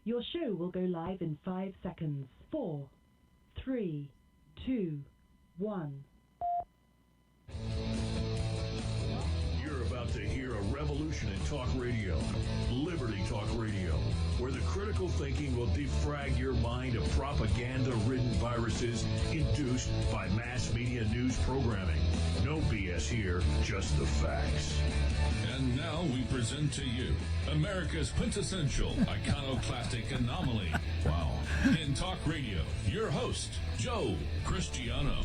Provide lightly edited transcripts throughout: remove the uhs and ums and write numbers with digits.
Your show will go live in 5 seconds. 4, 3, 2, 1. You're about to hear a revolution in talk radio, Liberty Talk Radio, where the critical thinking will defrag your mind of propaganda-ridden viruses induced by mass media news programming. No BS here, just the facts. And now we present to you America's quintessential iconoclastic anomaly. Wow. In talk radio, your host, Joe Cristiano.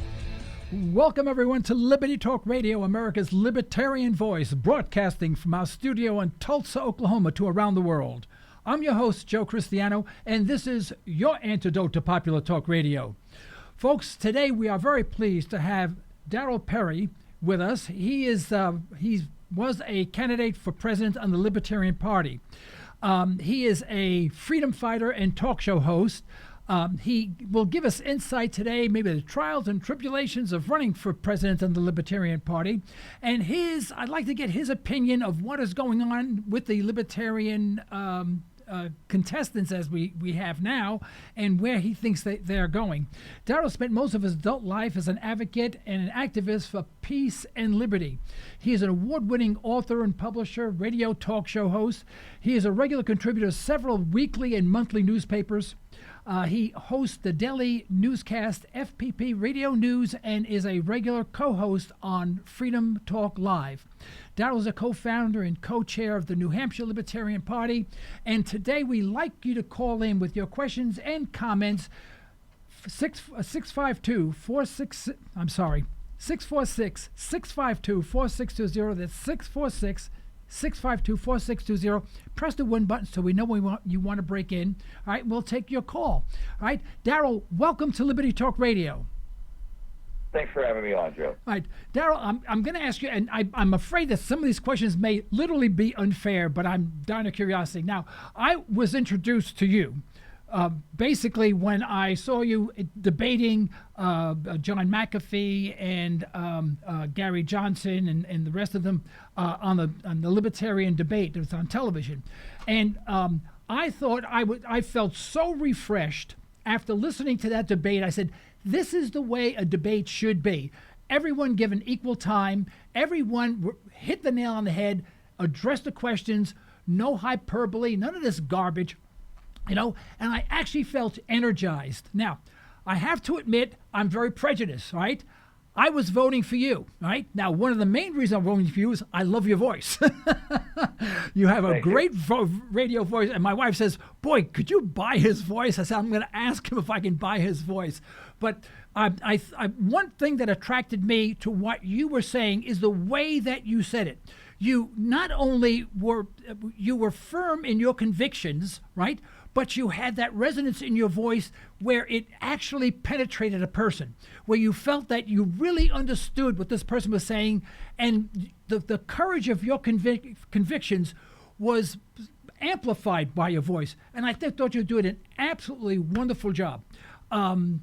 Welcome, everyone, to Liberty Talk Radio, America's libertarian voice, broadcasting from our studio in Tulsa, Oklahoma, to around the world. I'm your host, Joe Cristiano, and this is your antidote to popular talk radio. Folks, today we are very pleased to have Darryl Perry with us. He was a candidate for president on the Libertarian Party. He is a freedom fighter and talk show host. He will give us insight today, maybe the trials and tribulations of running for president on the Libertarian Party. And I'd like to get his opinion of what is going on with the Libertarian contestants as we have now, and where he thinks they're going. Darryl spent most of his adult life as an advocate and an activist for peace and liberty. He is an award-winning author and publisher, radio talk show host. He is a regular contributor to several weekly and monthly newspapers. He hosts the daily newscast FPP Radio News and is a regular co-host on Freedom Talk Live. Darryl is a co-founder and co-chair of the New Hampshire Libertarian Party. And today we'd like you to call in with your questions and comments. 646-652-4620. That's 646-652-4620. Press the 1 button so we know you want to break in. All right, we'll take your call. All right, Darryl, welcome to Liberty Talk Radio. Thanks for having me on, Joe. All right, Darryl, I'm going to ask you, and I'm afraid that some of these questions may literally be unfair, but I'm dying of curiosity. Now, I was introduced to you basically when I saw you debating John McAfee and Gary Johnson and the rest of them on the Libertarian debate that was on television. And I thought I felt so refreshed after listening to that debate. I said, this is the way a debate should be. Everyone given equal time, everyone hit the nail on the head, address the questions, no hyperbole, none of this garbage. And I actually felt energized. Now, I have to admit, I'm very prejudiced, right? I was voting for you, right? Now, one of the main reasons I'm voting for you is I love your voice. You have a great radio voice. And my wife says, boy, could you buy his voice? I said, I'm going to ask him if I can buy his voice. But one thing that attracted me to what you were saying is the way that you said it. You not only were firm in your convictions, right? But you had that resonance in your voice where it actually penetrated a person, where you felt that you really understood what this person was saying, and the courage of your convictions was amplified by your voice. And I thought you were doing an absolutely wonderful job.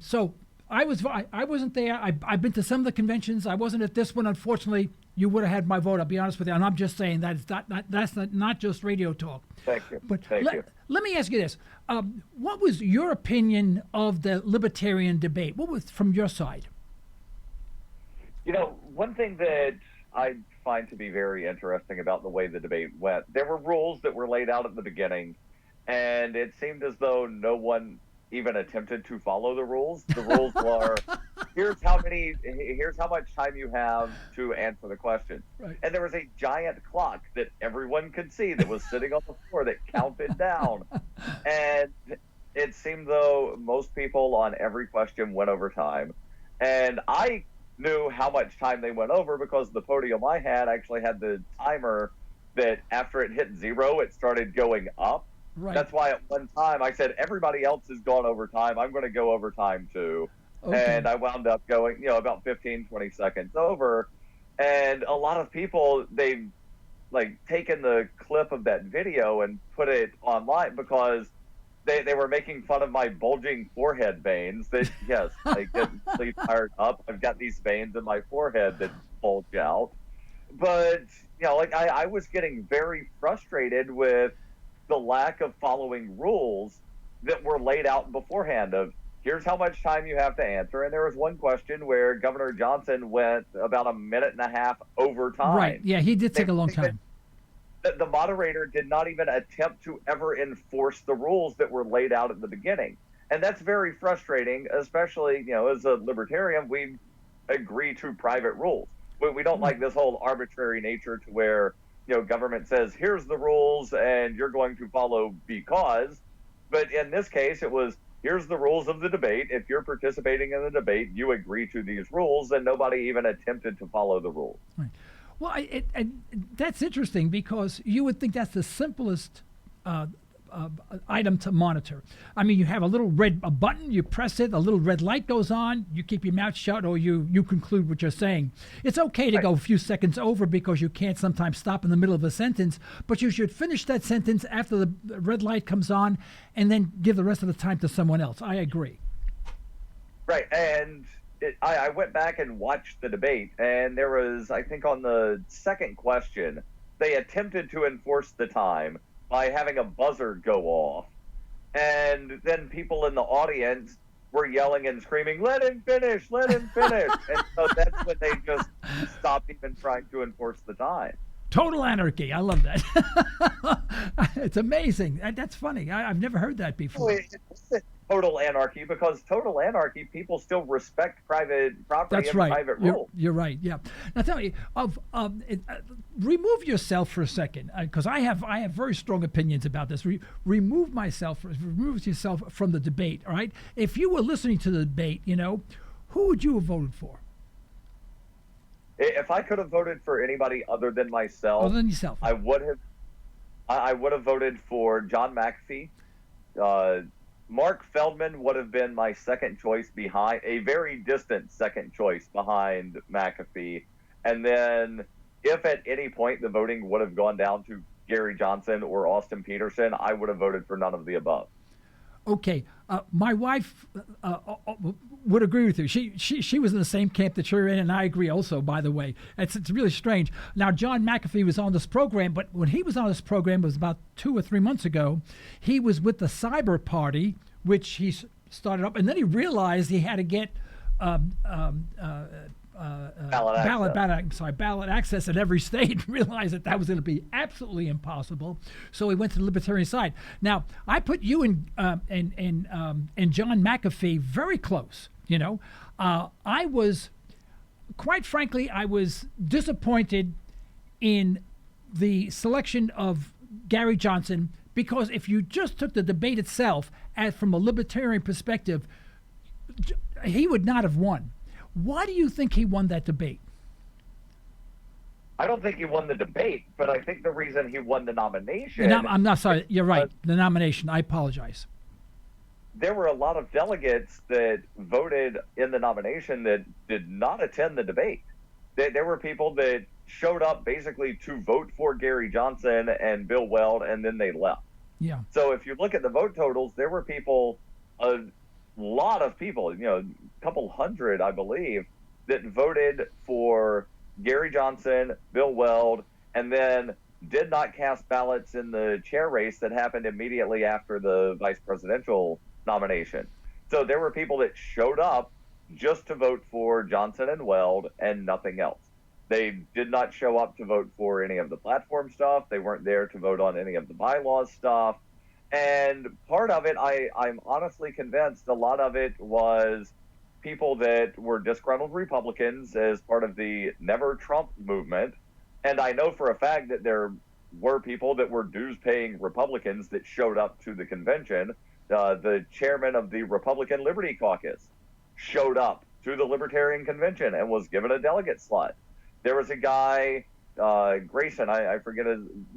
So I wasn't there. I've been to some of the conventions. I wasn't at this one, unfortunately. You would have had my vote, I'll be honest with you. And I'm just saying that that's not just radio talk. Thank you. But Thank you. Let me ask you this. What was your opinion of the Libertarian debate? What was from your side? One thing that I find to be very interesting about the way the debate went, there were rules that were laid out at the beginning, and it seemed as though no one even attempted to follow the rules. The rules were, here's how much time you have to answer the question. Right. And there was a giant clock that everyone could see that was sitting on the floor that counted down. And it seemed though most people on every question went over time. And I knew how much time they went over because the podium I had actually had the timer that after it hit 0, it started going up. Right. That's why at one time I said, everybody else has gone over time. I'm going to go over time too. Okay. And I wound up going, about 15, 20 seconds over. And a lot of people, they've taken the clip of that video and put it online because they were making fun of my bulging forehead veins that, yes, I get really fired up. I've got these veins in my forehead that bulge out. But, I was getting very frustrated with the lack of following rules that were laid out beforehand of here's how much time you have to answer. And there was one question where Governor Johnson went about a minute and a half over time. Right. Yeah, he did take a long time. The moderator did not even attempt to ever enforce the rules that were laid out at the beginning. And that's very frustrating, especially, as a libertarian, we agree to private rules. We don't like this whole arbitrary nature to where, government says, here's the rules and you're going to follow because. But in this case, it was, here's the rules of the debate. If you're participating in the debate, you agree to these rules, and nobody even attempted to follow the rules. Right. Well, that's interesting because you would think that's the simplest item to monitor. I mean, you have a little red button, you press it, a little red light goes on, you keep your mouth shut, or you conclude what you're saying. It's okay to go a few seconds over because you can't sometimes stop in the middle of a sentence, but you should finish that sentence after the red light comes on and then give the rest of the time to someone else. I agree. Right, and I went back and watched the debate, and there was, I think on the second question, they attempted to enforce the time by having a buzzer go off. And then people in the audience were yelling and screaming, let him finish, let him finish. And so that's when they just stopped even trying to enforce the time. Total anarchy. I love that. It's amazing. That's funny. I've never heard that before. It's total anarchy because total anarchy, people still respect private property That's and right. private rules. You're right. Yeah. Now tell me, remove yourself for a second, because I have very strong opinions about this. Remove yourself from the debate. All right. If you were listening to the debate, who would you have voted for? If I could have voted for anybody other than myself, I would have voted for John McAfee. Mark Feldman would have been my second choice behind, a very distant second choice behind McAfee. And then if at any point the voting would have gone down to Gary Johnson or Austin Peterson, I would have voted for none of the above. Okay. My wife would agree with you. She was in the same camp that you're in, and I agree also, by the way. It's really strange. Now, John McAfee was on this program, but when he was on this program, it was about 2 or 3 months ago, he was with the Cyber Party, which he started up, and then he realized he had to get ballot access in every state, and realized that was going to be absolutely impossible. So he went to the libertarian side. Now, I put you and John McAfee very close. I was, quite frankly, I was disappointed in the selection of Gary Johnson, because if you just took the debate itself from a libertarian perspective, he would not have won. Why do you think he won that debate? I don't think he won the debate, but I think the reason he won the nomination... I'm not sorry. You're right. The nomination. I apologize. There were a lot of delegates that voted in the nomination that did not attend the debate. There were people that showed up basically to vote for Gary Johnson and Bill Weld, and then they left. Yeah. So if you look at the vote totals, there were people, a lot of people, a couple hundred, I believe, that voted for Gary Johnson, Bill Weld, and then did not cast ballots in the chair race that happened immediately after the vice presidential nomination. So there were people that showed up just to vote for Johnson and Weld and nothing else. They did not show up to vote for any of the platform stuff. They weren't there to vote on any of the bylaws stuff. And part of it, I'm honestly convinced a lot of it was people that were disgruntled Republicans as part of the Never Trump movement. And I know for a fact that there were people that were dues-paying Republicans that showed up to the convention. The chairman of the Republican Liberty Caucus showed up to the Libertarian Convention and was given a delegate slot. There was a guy, Grayson, I forget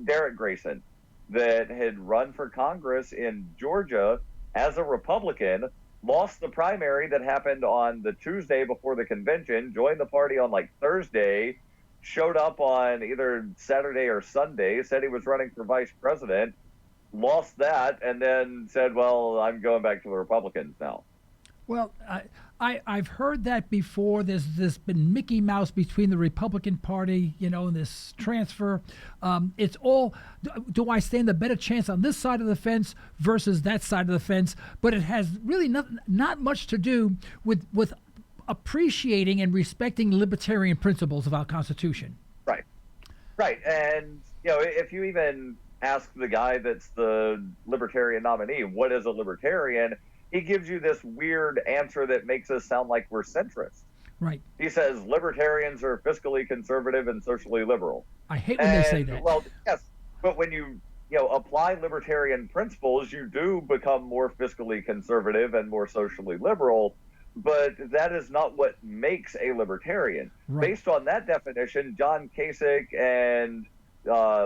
Derek Grayson, that had run for Congress in Georgia as a Republican, lost the primary that happened on the Tuesday before the convention, joined the party on Thursday, showed up on either Saturday or Sunday, said he was running for vice president, lost that, and then said, well, I'm going back to the Republicans now. Well, I've heard that before. There's been Mickey Mouse between the Republican Party, and this transfer. It's all, do I stand a better chance on this side of the fence versus that side of the fence? But it has really not much to do with appreciating and respecting libertarian principles of our Constitution. Right. And, if you even ask the guy that's the libertarian nominee, what is a libertarian? He gives you this weird answer that makes us sound like we're centrist. Right. He says libertarians are fiscally conservative and socially liberal. I hate when they say that. Well, yes, but when you apply libertarian principles, you do become more fiscally conservative and more socially liberal. But that is not what makes a libertarian. Right. Based on that definition, John Kasich and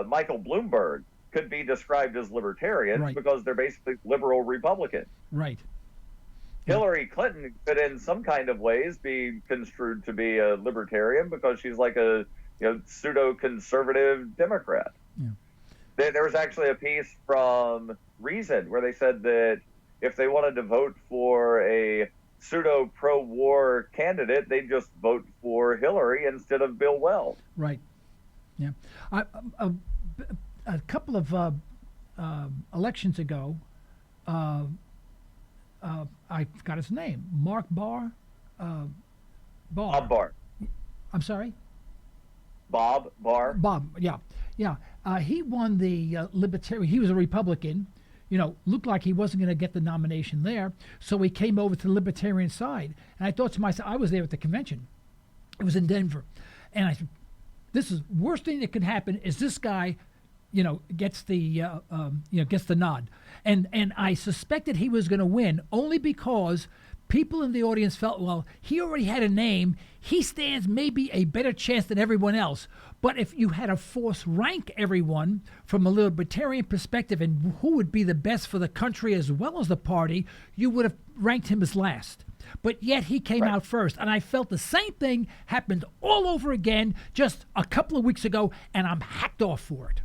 Michael Bloomberg could be described as libertarians because they're basically liberal Republicans. Right. Hillary Clinton could, in some kind of ways, be construed to be a libertarian because she's like a pseudo-conservative Democrat. Yeah. There was actually a piece from Reason where they said that if they wanted to vote for a pseudo pro-war candidate, they just vote for Hillary instead of Bill Weld. Right. Yeah. A couple of elections ago, I forgot his name. Bob Barr. I'm sorry? Bob Barr. Bob, yeah. He won the Libertarian. He was a Republican. Looked like he wasn't going to get the nomination there. So he came over to the Libertarian side. And I thought to myself, I was there at the convention. It was in Denver. And I said, this is worst thing that could happen is this guy, gets the nod. And I suspected he was going to win only because people in the audience felt, well, he already had a name. He stands maybe a better chance than everyone else. But if you had to force rank everyone from a libertarian perspective and who would be the best for the country as well as the party, you would have ranked him as last. But yet he came out first. And I felt the same thing happened all over again just a couple of weeks ago, and I'm hacked off for it.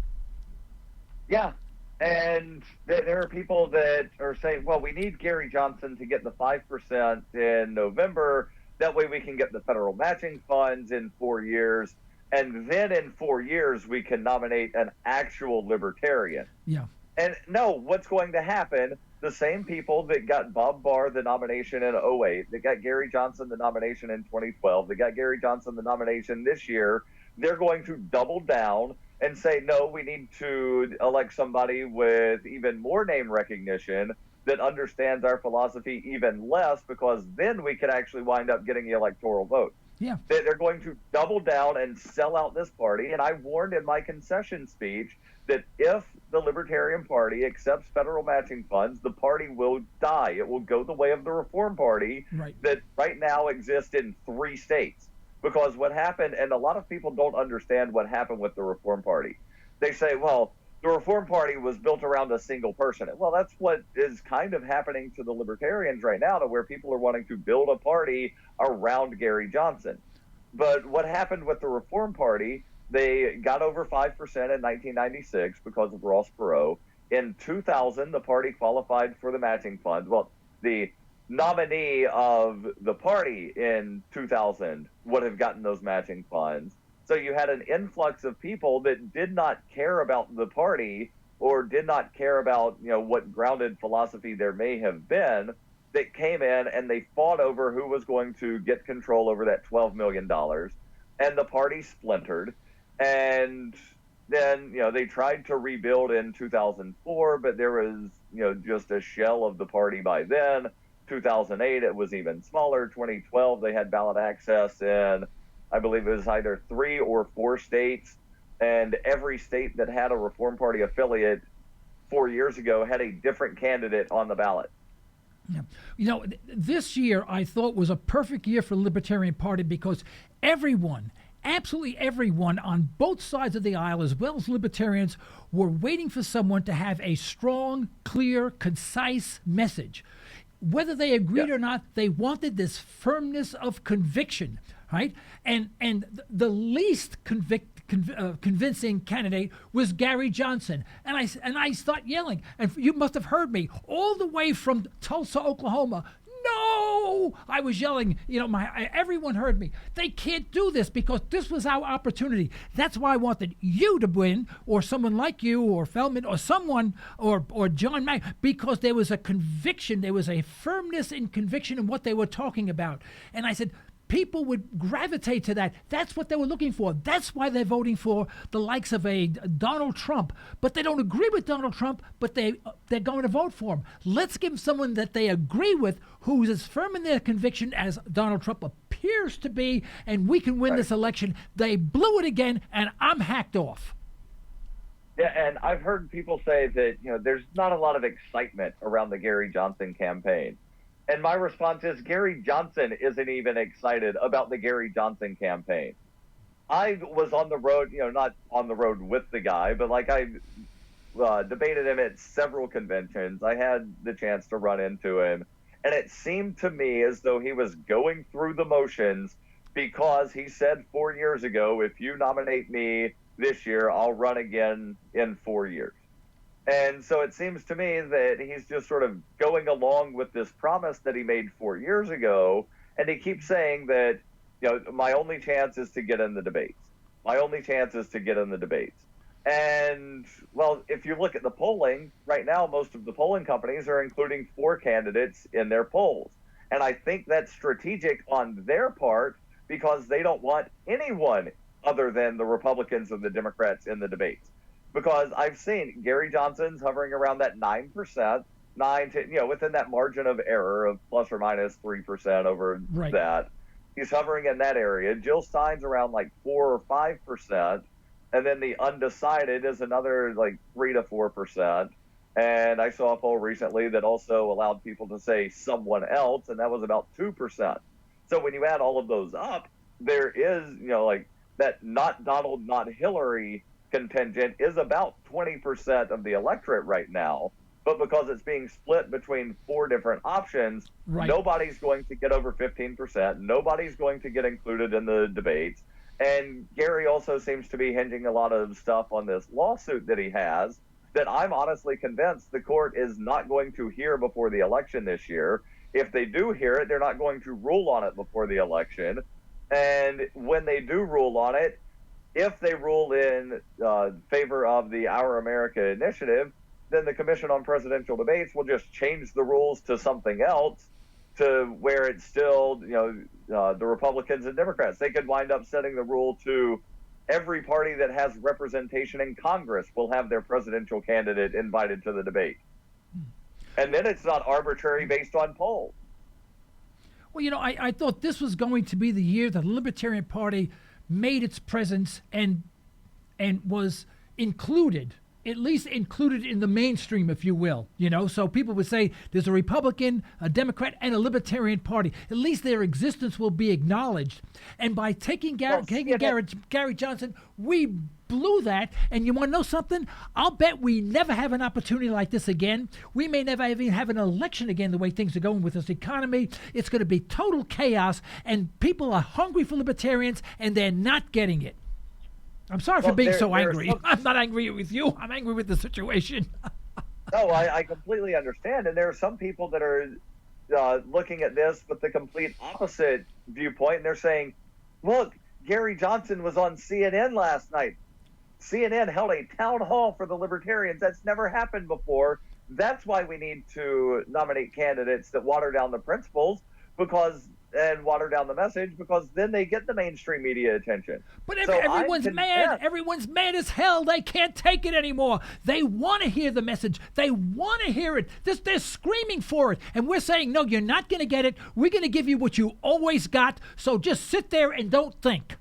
Yeah. And there are people that are saying, well, we need Gary Johnson to get the 5% in November. That way we can get the federal matching funds in 4 years. And then in 4 years, we can nominate an actual libertarian. Yeah. And no, what's going to happen, the same people that got Bob Barr the nomination in 2008, that got Gary Johnson the nomination in 2012, that got Gary Johnson the nomination this year, they're going to double down and say, no, we need to elect somebody with even more name recognition that understands our philosophy even less, because then we could actually wind up getting the electoral vote. Yeah. They're going to double down and sell out this party. And I warned in my concession speech that if the Libertarian Party accepts federal matching funds, the party will die. It will go the way of the Reform Party that right now exists in 3 states. Because what happened, and a lot of people don't understand what happened with the Reform Party. They say, well, the Reform Party was built around a single person. Well, that's what is kind of happening to the Libertarians right now, to where people are wanting to build a party around Gary Johnson. But what happened with the Reform Party, they got over 5% in 1996 because of Ross Perot. In 2000, the party qualified for the matching funds. Well, the nominee of the party in 2000 would have gotten those matching funds. So you had an influx of people that did not care about the party or did not care about, what grounded philosophy there may have been, that came in and they fought over who was going to get control over that $12 million. And the party splintered. And then, they tried to rebuild in 2004, but there was, just a shell of the party by then. 2008, it was even smaller. 2012, they had ballot access in, I believe it was either 3 or 4 states. And every state that had a Reform Party affiliate 4 years ago had a different candidate on the ballot. Yeah. This year I thought was a perfect year for the Libertarian Party because everyone, absolutely everyone on both sides of the aisle, as well as libertarians, were waiting for someone to have a strong, clear, concise message. Whether they agreed or not, they wanted this firmness of conviction, right? And the least convincing candidate was Gary Johnson. And I start yelling, and you must have heard me, all the way from Tulsa, Oklahoma, oh, I was yelling, everyone heard me. They can't do this because this was our opportunity. That's why I wanted you to win, or someone like you, or Feldman, or someone, or John Mack, because there was a conviction, there was a firmness in conviction in what they were talking about. And I said, people would gravitate to that. That's what they were looking for. That's why they're voting for the likes of a Donald Trump. But they don't agree with Donald Trump, but they're going to vote for him. Let's give someone that they agree with, who's as firm in their conviction as Donald Trump appears to be, and we can win this election. They blew it again, and I'm hacked off. Yeah, and I've heard people say that, there's not a lot of excitement around the Gary Johnson campaign. And my response is, Gary Johnson isn't even excited about the Gary Johnson campaign. I was on the road, not on the road with the guy, but I debated him at several conventions. I had the chance to run into him. And it seemed to me as though he was going through the motions because he said 4 years ago, if you nominate me this year, I'll run again in 4 years. And so it seems to me that he's just sort of going along with this promise that he made 4 years ago. And he keeps saying that, my only chance is to get in the debates. My only chance is to get in the debates. And, well, if you look at the polling, right now, most of the polling companies are including 4 candidates in their polls. And I think that's strategic on their part because they don't want anyone other than the Republicans and the Democrats in the debates. Because I've seen Gary Johnson's hovering around that 9%, within that margin of error of plus or minus 3% over that. He's hovering in that area. Jill Stein's around 4 or 5%. And then the undecided is another 3 to 4%. And I saw a poll recently that also allowed people to say someone else, and that was about 2%. So when you add all of those up, there is, that not Donald, not Hillary contingent is about 20% of the electorate right now, but because it's being split between 4 different options, nobody's going to get over 15%. Nobody's going to get included in the debates. And Gary also seems to be hinging a lot of stuff on this lawsuit that he has that I'm honestly convinced the court is not going to hear before the election this year. If they do hear it, they're not going to rule on it before the election. And when they do rule on it, if they rule in favor of the Our America initiative, then the Commission on Presidential Debates will just change the rules to something else to where it's still, the Republicans and Democrats. They could wind up setting the rule to every party that has representation in Congress will have their presidential candidate invited to the debate. And then it's not arbitrary based on polls. Well, I thought this was going to be the year the Libertarian Party made its presence and was included, at least included in the mainstream, if you will. So people would say there's a Republican, a Democrat, and a Libertarian Party. At least their existence will be acknowledged. And by taking Gary Johnson, we blew that. And you want to know something? I'll bet we never have an opportunity like this again. We may never even have an election again the way things are going with this economy. It's going to be total chaos, and people are hungry for libertarians, and they're not getting it. I'm sorry for being so angry. I'm not angry with you. I'm angry with the situation. No, I completely understand. And there are some people that are looking at this with the complete opposite viewpoint. And they're saying, look, Gary Johnson was on CNN last night. CNN held a town hall for the Libertarians. That's never happened before. That's why we need to nominate candidates that water down the principles and water down the message, because then they get the mainstream media attention. But everyone's mad. Everyone's mad as hell. They can't take it anymore. They want to hear the message. They want to hear it. They're screaming for it. And we're saying, no, you're not going to get it. We're going to give you what you always got. So just sit there and don't think.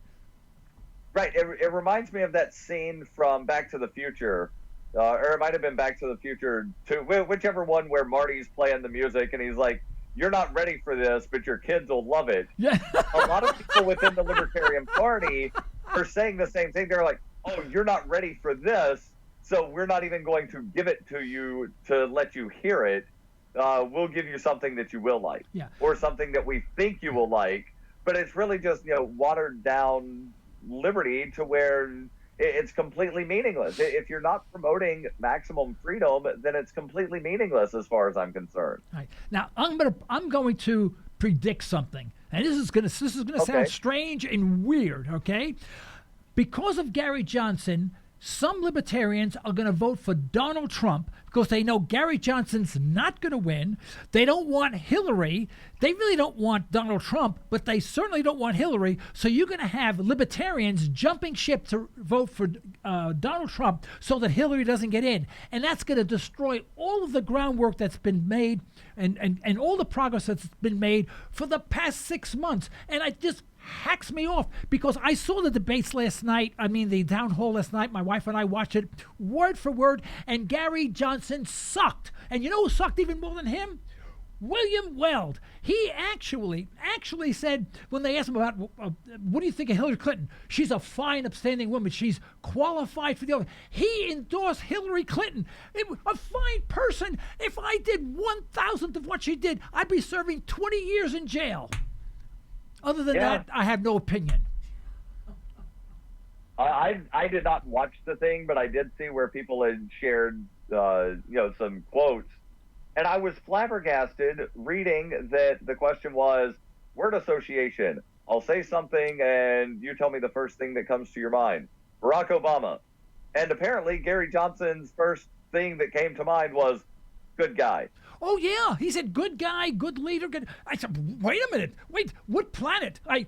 Right. It reminds me of that scene from Back to the Future. Or it might have been Back to the Future 2, whichever one, where Marty's playing the music and he's like, you're not ready for this, but your kids will love it. Yeah. A lot of people within the Libertarian Party are saying the same thing. They're like, oh, you're not ready for this, so we're not even going to give it to you to let you hear it. We'll give you something that you will like, or something that we think you will like. But it's really just, watered down liberty to where it's completely meaningless. If you're not promoting maximum freedom, then it's completely meaningless as far as I'm concerned. Right. Now, I'm going to predict something, and this is gonna sound strange and weird, okay? Because of Gary Johnson, some libertarians are going to vote for Donald Trump because they know Gary Johnson's not going to win. They don't want Hillary. They really don't want Donald Trump, but they certainly don't want Hillary. So you're going to have libertarians jumping ship to vote for Donald Trump so that Hillary doesn't get in. And that's going to destroy all of the groundwork that's been made and all the progress that's been made for the past 6 months. And I just hacks me off because I saw the debates last night. I mean, the town hall last night. My wife and I watched it word for word, and Gary Johnson sucked. And you know who sucked even more than him? William Weld. He actually said, when they asked him about what do you think of Hillary Clinton? She's a fine, upstanding woman. She's qualified for the office. He endorsed Hillary Clinton. A fine person. If I did 1,000th of what she did, I'd be serving 20 years in jail. Other than that, I have no opinion. I did not watch the thing, but I did see where people had shared, some quotes, and I was flabbergasted reading that the question was word association. I'll say something, and you tell me the first thing that comes to your mind. Barack Obama, and apparently Gary Johnson's first thing that came to mind was good guy. Oh, yeah. He said, good guy, good leader. Good. I said, wait a minute. Wait, what planet? I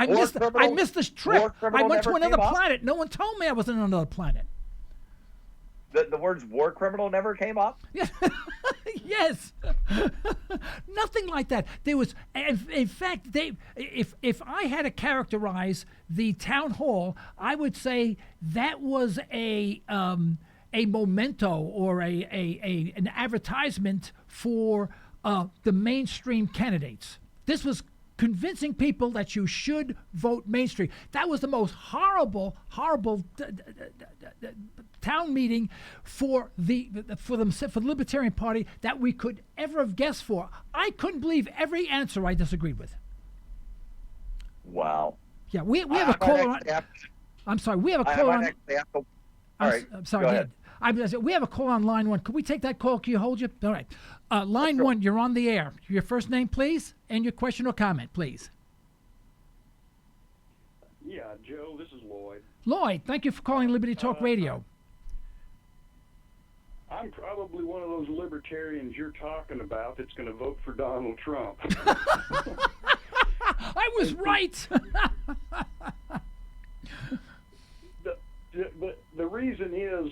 missed this trip. I went to another planet. No one told me I was in another planet. The words war criminal never came up? Yes. Nothing like that. There was, in fact, if I had to characterize the town hall, I would say that was a memento or an advertisement for the mainstream candidates. This was convincing people that you should vote mainstream. That was the most horrible town meeting for the Libertarian Party that we could ever have guessed for. I couldn't believe every answer I disagreed with. Wow. Yeah, we have a caller on. I'm sorry, we have a caller on. I'm sorry, go ahead. We have a call on line one. Could we take that call? Can you hold you? All right. Line one, you're on the air. Your first name, please, and your question or comment, please. Yeah, Joe, this is Lloyd. Lloyd, thank you for calling Liberty Talk Radio. I'm probably one of those libertarians you're talking about that's going to vote for Donald Trump. I was right. The reason is,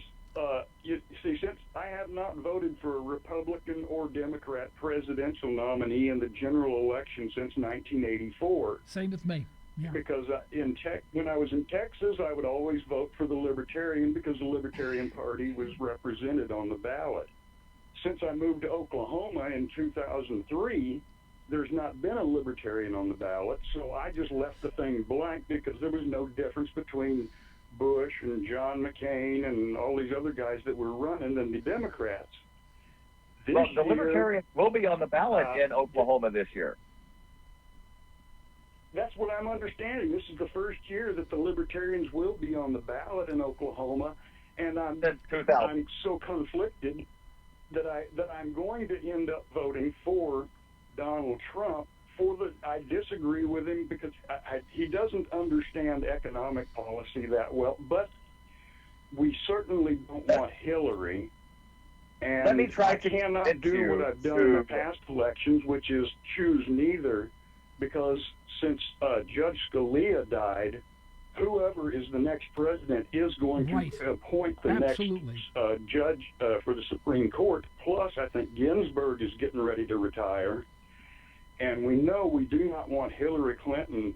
you see, since I have not voted for a Republican or Democrat presidential nominee in the general election since 1984. Same with me. Yeah. Because when I was in Texas, I would always vote for the Libertarian because the Libertarian Party was represented on the ballot. Since I moved to Oklahoma in 2003, there's not been a Libertarian on the ballot, so I just left the thing blank because there was no difference between Bush and John McCain and all these other guys that were running than the Democrats. The Libertarians will be on the ballot in Oklahoma this year. That's what I'm understanding. This is the first year that the Libertarians will be on the ballot in Oklahoma, and I'm so conflicted that I'm going to end up voting for Donald Trump. I disagree with him because he doesn't understand economic policy that well, but we certainly don't want Hillary. And Let me try I cannot do what I've done in the past elections, which is choose neither, because since Judge Scalia died, whoever is the next president is going to appoint the next judge for the Supreme Court. Plus, I think Ginsburg is getting ready to retire. And we know we do not want Hillary Clinton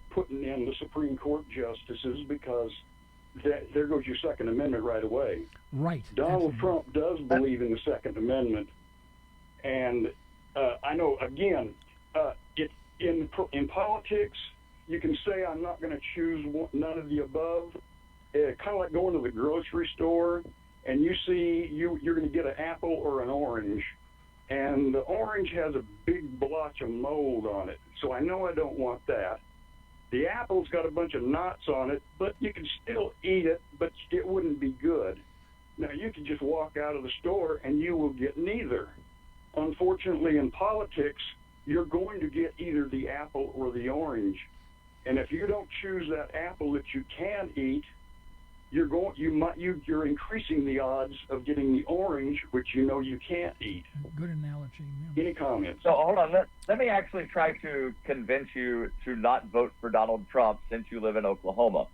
putting in the Supreme Court justices because there goes your Second Amendment right away. Right. Donald Trump does believe in the Second Amendment. And I know, again, in politics, you can say I'm not going to choose none of the above. Kind of like going to the grocery store and you see you're going to get an apple or an orange. And the orange has a big blotch of mold on it, so I know I don't want that. The apple's got a bunch of knots on it, but you can still eat it, but it wouldn't be good. Now, you can just walk out of the store and you will get neither. Unfortunately, in politics, you're going to get either the apple or the orange. And if you don't choose that apple that you can eat, you're increasing the odds of getting the orange, which you know you can't eat. Good analogy. Yeah. Any comments? So hold on, let me actually try to convince you to not vote for Donald Trump since you live in Oklahoma.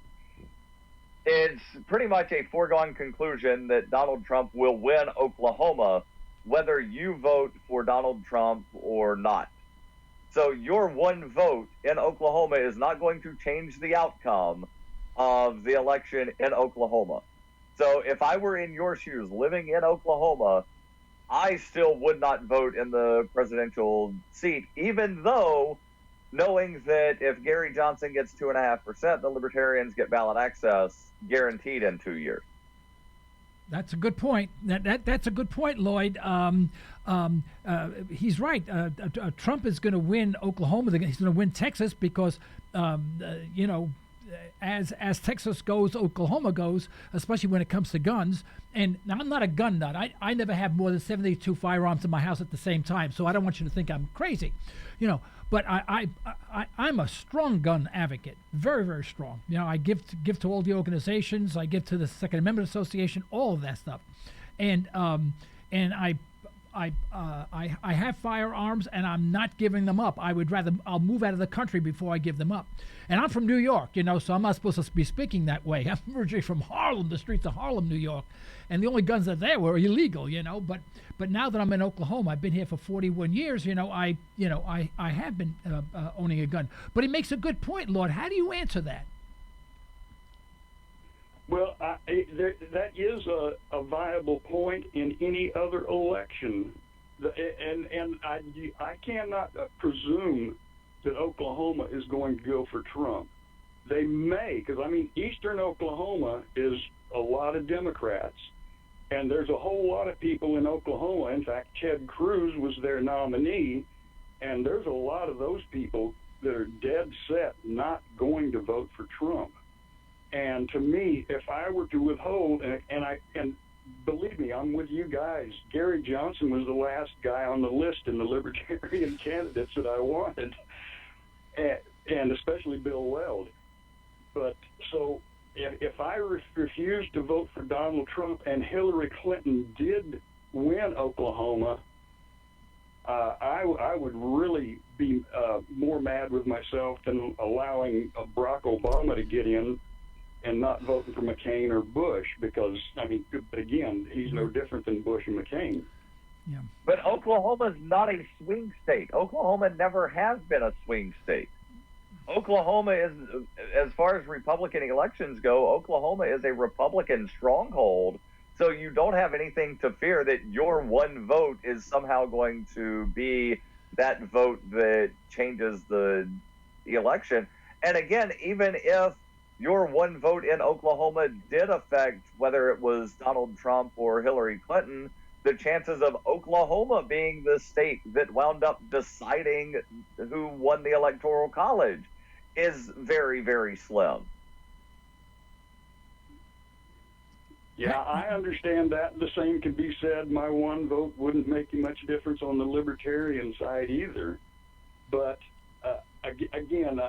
It's pretty much a foregone conclusion that Donald Trump will win Oklahoma, whether you vote for Donald Trump or not. So your one vote in Oklahoma is not going to change the outcome of the election in Oklahoma. So if I were in your shoes living in Oklahoma, I still would not vote in the presidential seat, even though knowing that if Gary Johnson gets 2.5%, the Libertarians get ballot access guaranteed in 2 years. That's a good point. That's a good point, Lloyd. He's right. Trump is going to win Oklahoma. He's going to win Texas because, as Texas goes, Oklahoma goes, especially when it comes to guns. And now, I'm not a gun nut. I never have more than 72 firearms in my house at the same time, so I don't want you to think I'm crazy, But I'm a strong gun advocate, very, very strong. I give to all the organizations. I give to the Second Amendment Association, all of that stuff, and I have firearms, and I'm not giving them up. I'll move out of the country before I give them up. And I'm from New York, so I'm not supposed to be speaking that way. I'm originally from Harlem, the streets of Harlem, New York, and the only guns that there were illegal, But now that I'm in Oklahoma, I've been here for 41 years. I have been owning a gun. But he makes a good point, Lord. How do you answer that? Well, that is a viable point in any other election, and I cannot presume that Oklahoma is going to go for Trump. They may, because Eastern Oklahoma is a lot of Democrats, and there's a whole lot of people in Oklahoma. In fact, Ted Cruz was their nominee, and there's a lot of those people that are dead set not going to vote for Trump. And to me, if I were to withhold, and believe me, I'm with you guys, Gary Johnson was the last guy on the list in the Libertarian candidates that I wanted, and especially Bill Weld. But so if I refused to vote for Donald Trump and Hillary Clinton did win Oklahoma, I would really be more mad with myself than allowing Barack Obama to get in and not voting for McCain or Bush, because, again, he's no different than Bush and McCain. Yeah. But Oklahoma's not a swing state. Oklahoma never has been a swing state. Oklahoma is, as far as Republican elections go, Oklahoma is a Republican stronghold, so you don't have anything to fear that your one vote is somehow going to be that vote that changes the election. And again, even if your one vote in Oklahoma did affect whether it was Donald Trump or Hillary Clinton, the chances of Oklahoma being the state that wound up deciding who won the Electoral College is very, very slim. Yeah, I understand that. The same can be said. My one vote wouldn't make much difference on the Libertarian side either. But again,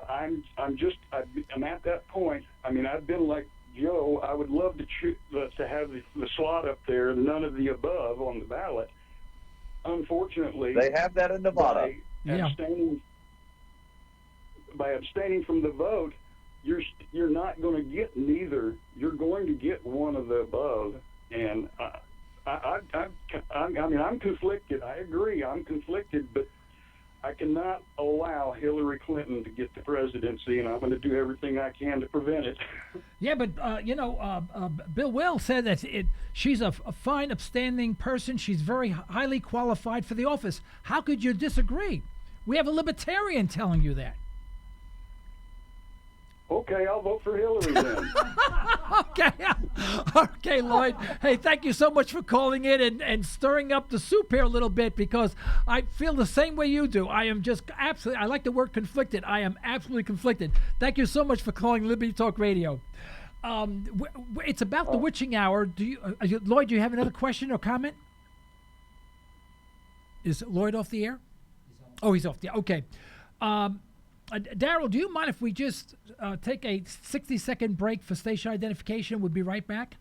I'm at that point. I've been like Joe. I would love to have the slot up there, none of the above on the ballot. Unfortunately, they have that in Nevada. By abstaining from the vote, you're not going to get neither. You're going to get one of the above, and I'm conflicted. I agree, I'm conflicted, but I cannot allow Hillary Clinton to get the presidency, and I'm going to do everything I can to prevent it. Yeah, but Bill Weld said that she's a fine, upstanding person. She's very highly qualified for the office. How could you disagree? We have a libertarian telling you that. Okay, I'll vote for Hillary then. Okay, Lloyd. Hey, thank you so much for calling in and stirring up the soup here a little bit, because I feel the same way you do. I am just absolutely, I like the word conflicted. I am absolutely conflicted. Thank you so much for calling Liberty Talk Radio. It's about the witching hour. Lloyd, do you have another question or comment? Is Lloyd off the air? He's on Oh, he's off. Yeah, okay. Darryl, do you mind if we just take a 60-second break for station identification? We'll be right back.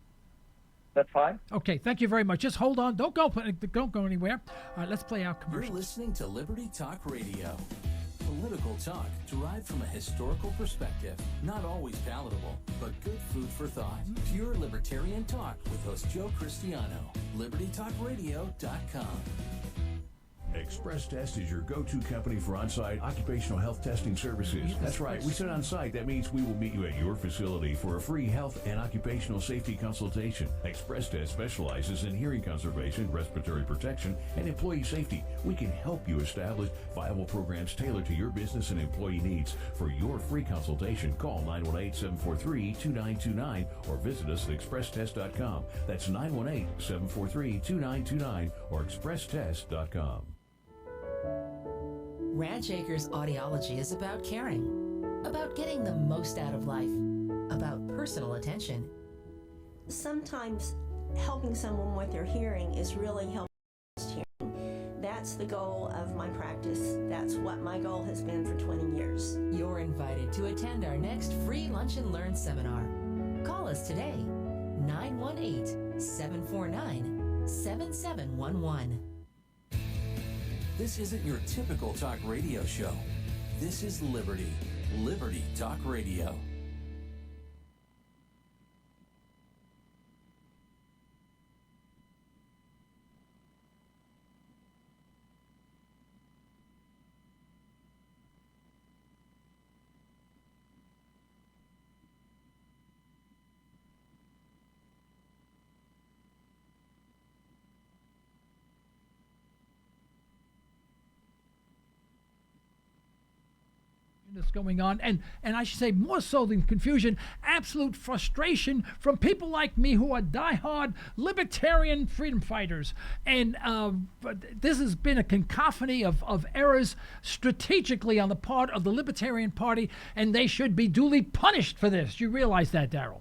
That's fine. Okay, thank you very much. Just hold on. Don't go anywhere. All right, let's play our commercial. You're listening to Liberty Talk Radio. Political talk derived from a historical perspective. Not always palatable, but good food for thought. Pure libertarian talk with host Joe Cristiano. LibertyTalkRadio.com. Express Test is your go-to company for on-site occupational health testing services. That's right. We said on-site. That means we will meet you at your facility for a free health and occupational safety consultation. Express Test specializes in hearing conservation, respiratory protection, and employee safety. We can help you establish viable programs tailored to your business and employee needs. For your free consultation, call 918-743-2929 or visit us at expresstest.com. That's 918-743-2929 or expresstest.com. Ranch Acres Audiology is about caring, about getting the most out of life, about personal attention. Sometimes helping someone with their hearing is really helping hearing. That's the goal of my practice. That's what my goal has been for 20 years. You're invited to attend our next free Lunch and Learn seminar. Call us today, 918-749-7711. This isn't your typical talk radio show. This is Liberty. Liberty Talk Radio. That's going on, and I should say more so than confusion, absolute frustration from people like me who are diehard libertarian freedom fighters. And this has been a cacophony of errors strategically on the part of the Libertarian Party, and they should be duly punished for this. You realize that, Darryl?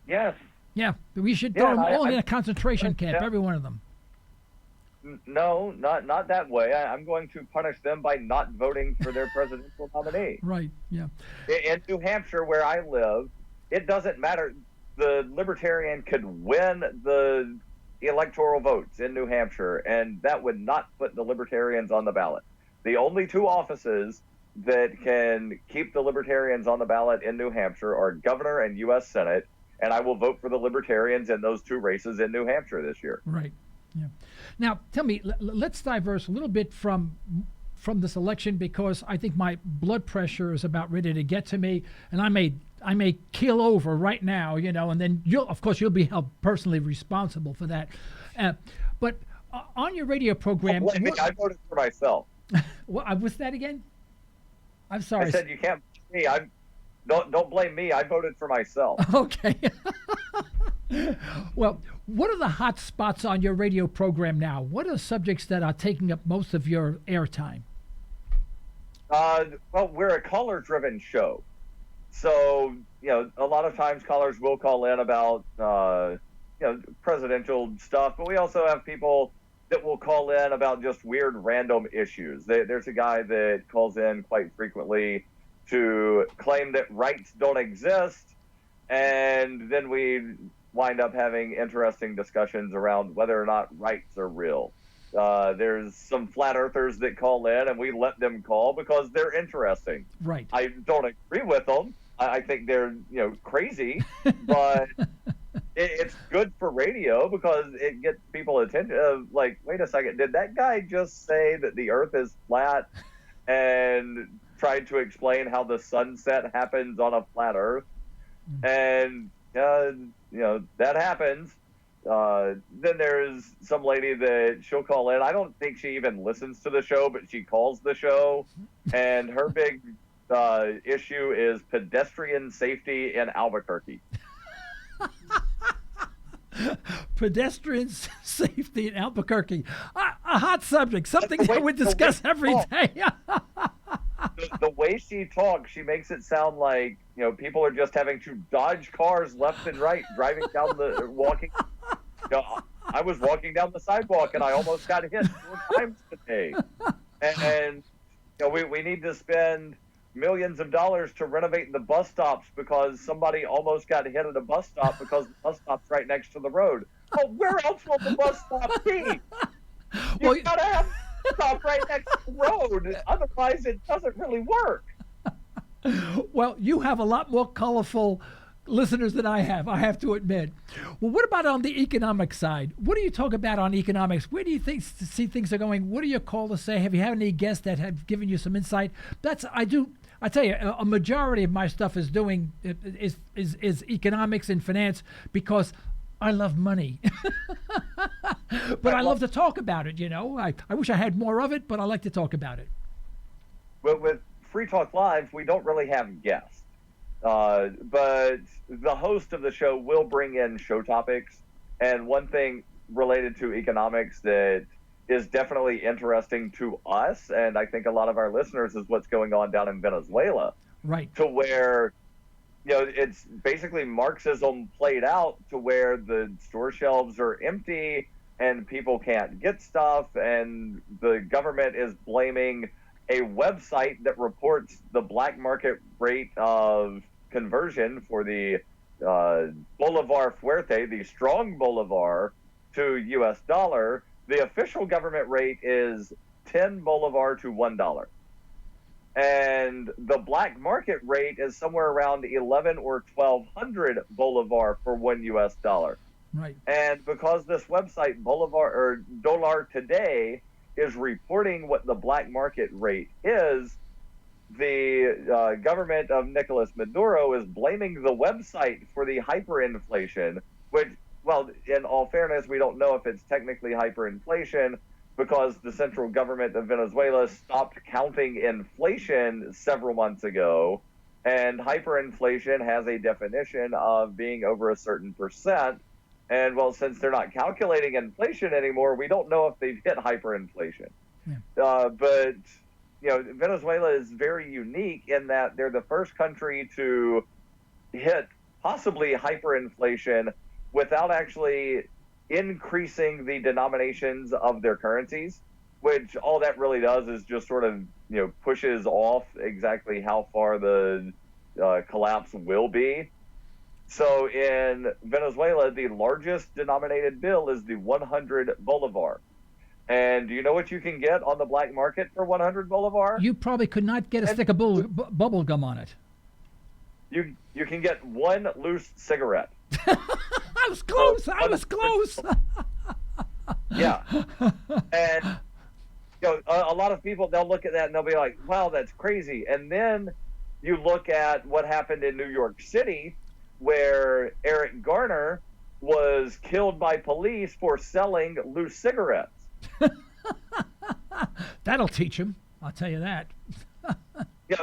Yes. Yeah, we should throw them all in a concentration camp, yeah. every one of them. No, not that way. I'm going to punish them by not voting for their presidential nominee. Right, yeah. In New Hampshire, where I live, it doesn't matter. The Libertarian could win the electoral votes in New Hampshire, and that would not put the Libertarians on the ballot. The only two offices that can keep the Libertarians on the ballot in New Hampshire are governor and U.S. Senate, and I will vote for the Libertarians in those two races in New Hampshire this year. Right. Yeah. Now, tell me, let's diverse a little bit from this election, because I think my blood pressure is about ready to get to me, and I may keel over right now, and then you'll be held personally responsible for that. But on your radio program, I voted for myself. What's that again? I'm sorry. I said you can't blame me. Don't blame me. I voted for myself. Okay. Well, what are the hot spots on your radio program now? What are subjects that are taking up most of your airtime? Well, we're a caller-driven show. So, a lot of times callers will call in about, presidential stuff, but we also have people that will call in about just weird random issues. There's a guy that calls in quite frequently to claim that rights don't exist, and then we wind up having interesting discussions around whether or not rights are real. There's some flat earthers that call in, and we let them call because they're interesting. Right. I don't agree with them. I think they're crazy, but it's good for radio because it gets people attention. Like, wait a second, did that guy just say that the Earth is flat and tried to explain how the sunset happens on a flat Earth? And that happens. Then there's some lady that she'll call in. I don't think she even listens to the show, but she calls the show, and her big issue is pedestrian safety in Albuquerque. Pedestrian safety in Albuquerque. A hot subject, something that we discuss every day. The way she talks, she makes it sound like people are just having to dodge cars left and right, driving down walking. I was walking down the sidewalk and I almost got hit 4 times today. and we need to spend millions of dollars to renovate the bus stops because somebody almost got hit at a bus stop because the bus stop's right next to the road. Oh, where else will the bus stop be? You've got to have a stop right next to the road. Otherwise, it doesn't really work. Well, you have a lot more colorful listeners than I have to admit. Well, what about on the economic side? What do you talk about on economics? Where do you see things are going? What do you call to say? Have you had any guests that have given you some insight? I tell you, a majority of my stuff is economics and finance because I love money. But I love to talk about it, I wish I had more of it, but I like to talk about it. Well, with Free Talk Live, we don't really have guests. But the host of the show will bring in show topics. And one thing related to economics that is definitely interesting to us, and I think a lot of our listeners, is what's going on down in Venezuela. Right. To where, it's basically Marxism played out to where the store shelves are empty and people can't get stuff, and the government is blaming a website that reports the black market rate of conversion for the Bolivar Fuerte, the strong Bolivar, to U.S. dollar. The official government rate is 10 Bolivar to $1. And the black market rate is somewhere around 11 or 1,200 Bolivar for $1 U.S. dollar. Right. And because this website, Bolivar or Dollar Today, is reporting what the black market rate is, the government of Nicolas Maduro is blaming the website for the hyperinflation, which, well, in all fairness, we don't know if it's technically hyperinflation because the central government of Venezuela stopped counting inflation several months ago, and hyperinflation has a definition of being over a certain percent. And, well, since they're not calculating inflation anymore, we don't know if they've hit hyperinflation. Yeah. But, Venezuela is very unique in that they're the first country to hit possibly hyperinflation without actually increasing the denominations of their currencies, which all that really does is just sort of, pushes off exactly how far the collapse will be. So in Venezuela, the largest denominated bill is the 100 Bolivar. And do you know what you can get on the black market for 100 Bolivar? You probably could not get a stick of bubble gum on it. You can get one loose cigarette. I was close. I was close. Yeah. And a lot of people, they'll look at that and they'll be like, wow, that's crazy. And then you look at what happened in New York City, where Eric Garner was killed by police for selling loose cigarettes. That'll teach him, I'll tell you that.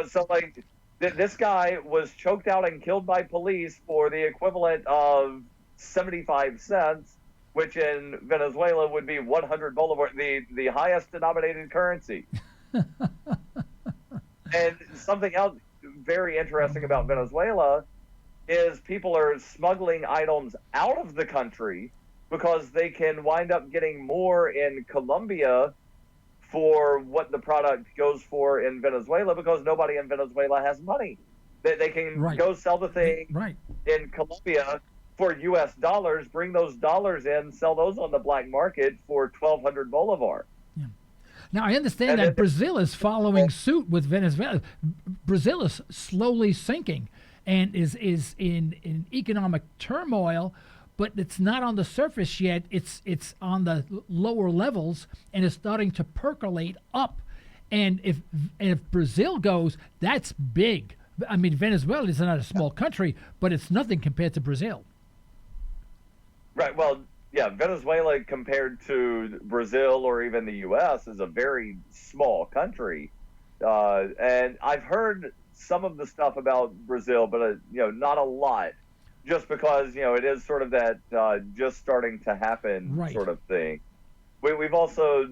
So like this guy was choked out and killed by police for the equivalent of 75 cents, which in Venezuela would be 100 Bolivar, the highest denominated currency. And something else very interesting about Venezuela is people are smuggling items out of the country because they can wind up getting more in Colombia for what the product goes for in Venezuela because nobody in Venezuela has money. They can go sell the thing in Colombia for U.S. dollars, bring those dollars in, sell those on the black market for 1,200 Bolivar. Yeah. Now, I understand that Brazil is following suit with Venezuela. Brazil is slowly sinking and is in economic turmoil, but it's not on the surface yet. It's on the lower levels, and it's starting to percolate up. And if Brazil goes, that's big. I mean, Venezuela is not a small country, but it's nothing compared to Brazil. Right. Well, yeah, Venezuela compared to Brazil or even the U.S. is a very small country. And I've heard some of the stuff about Brazil, but not a lot, just because it is sort of that just starting to happen sort of thing. We've also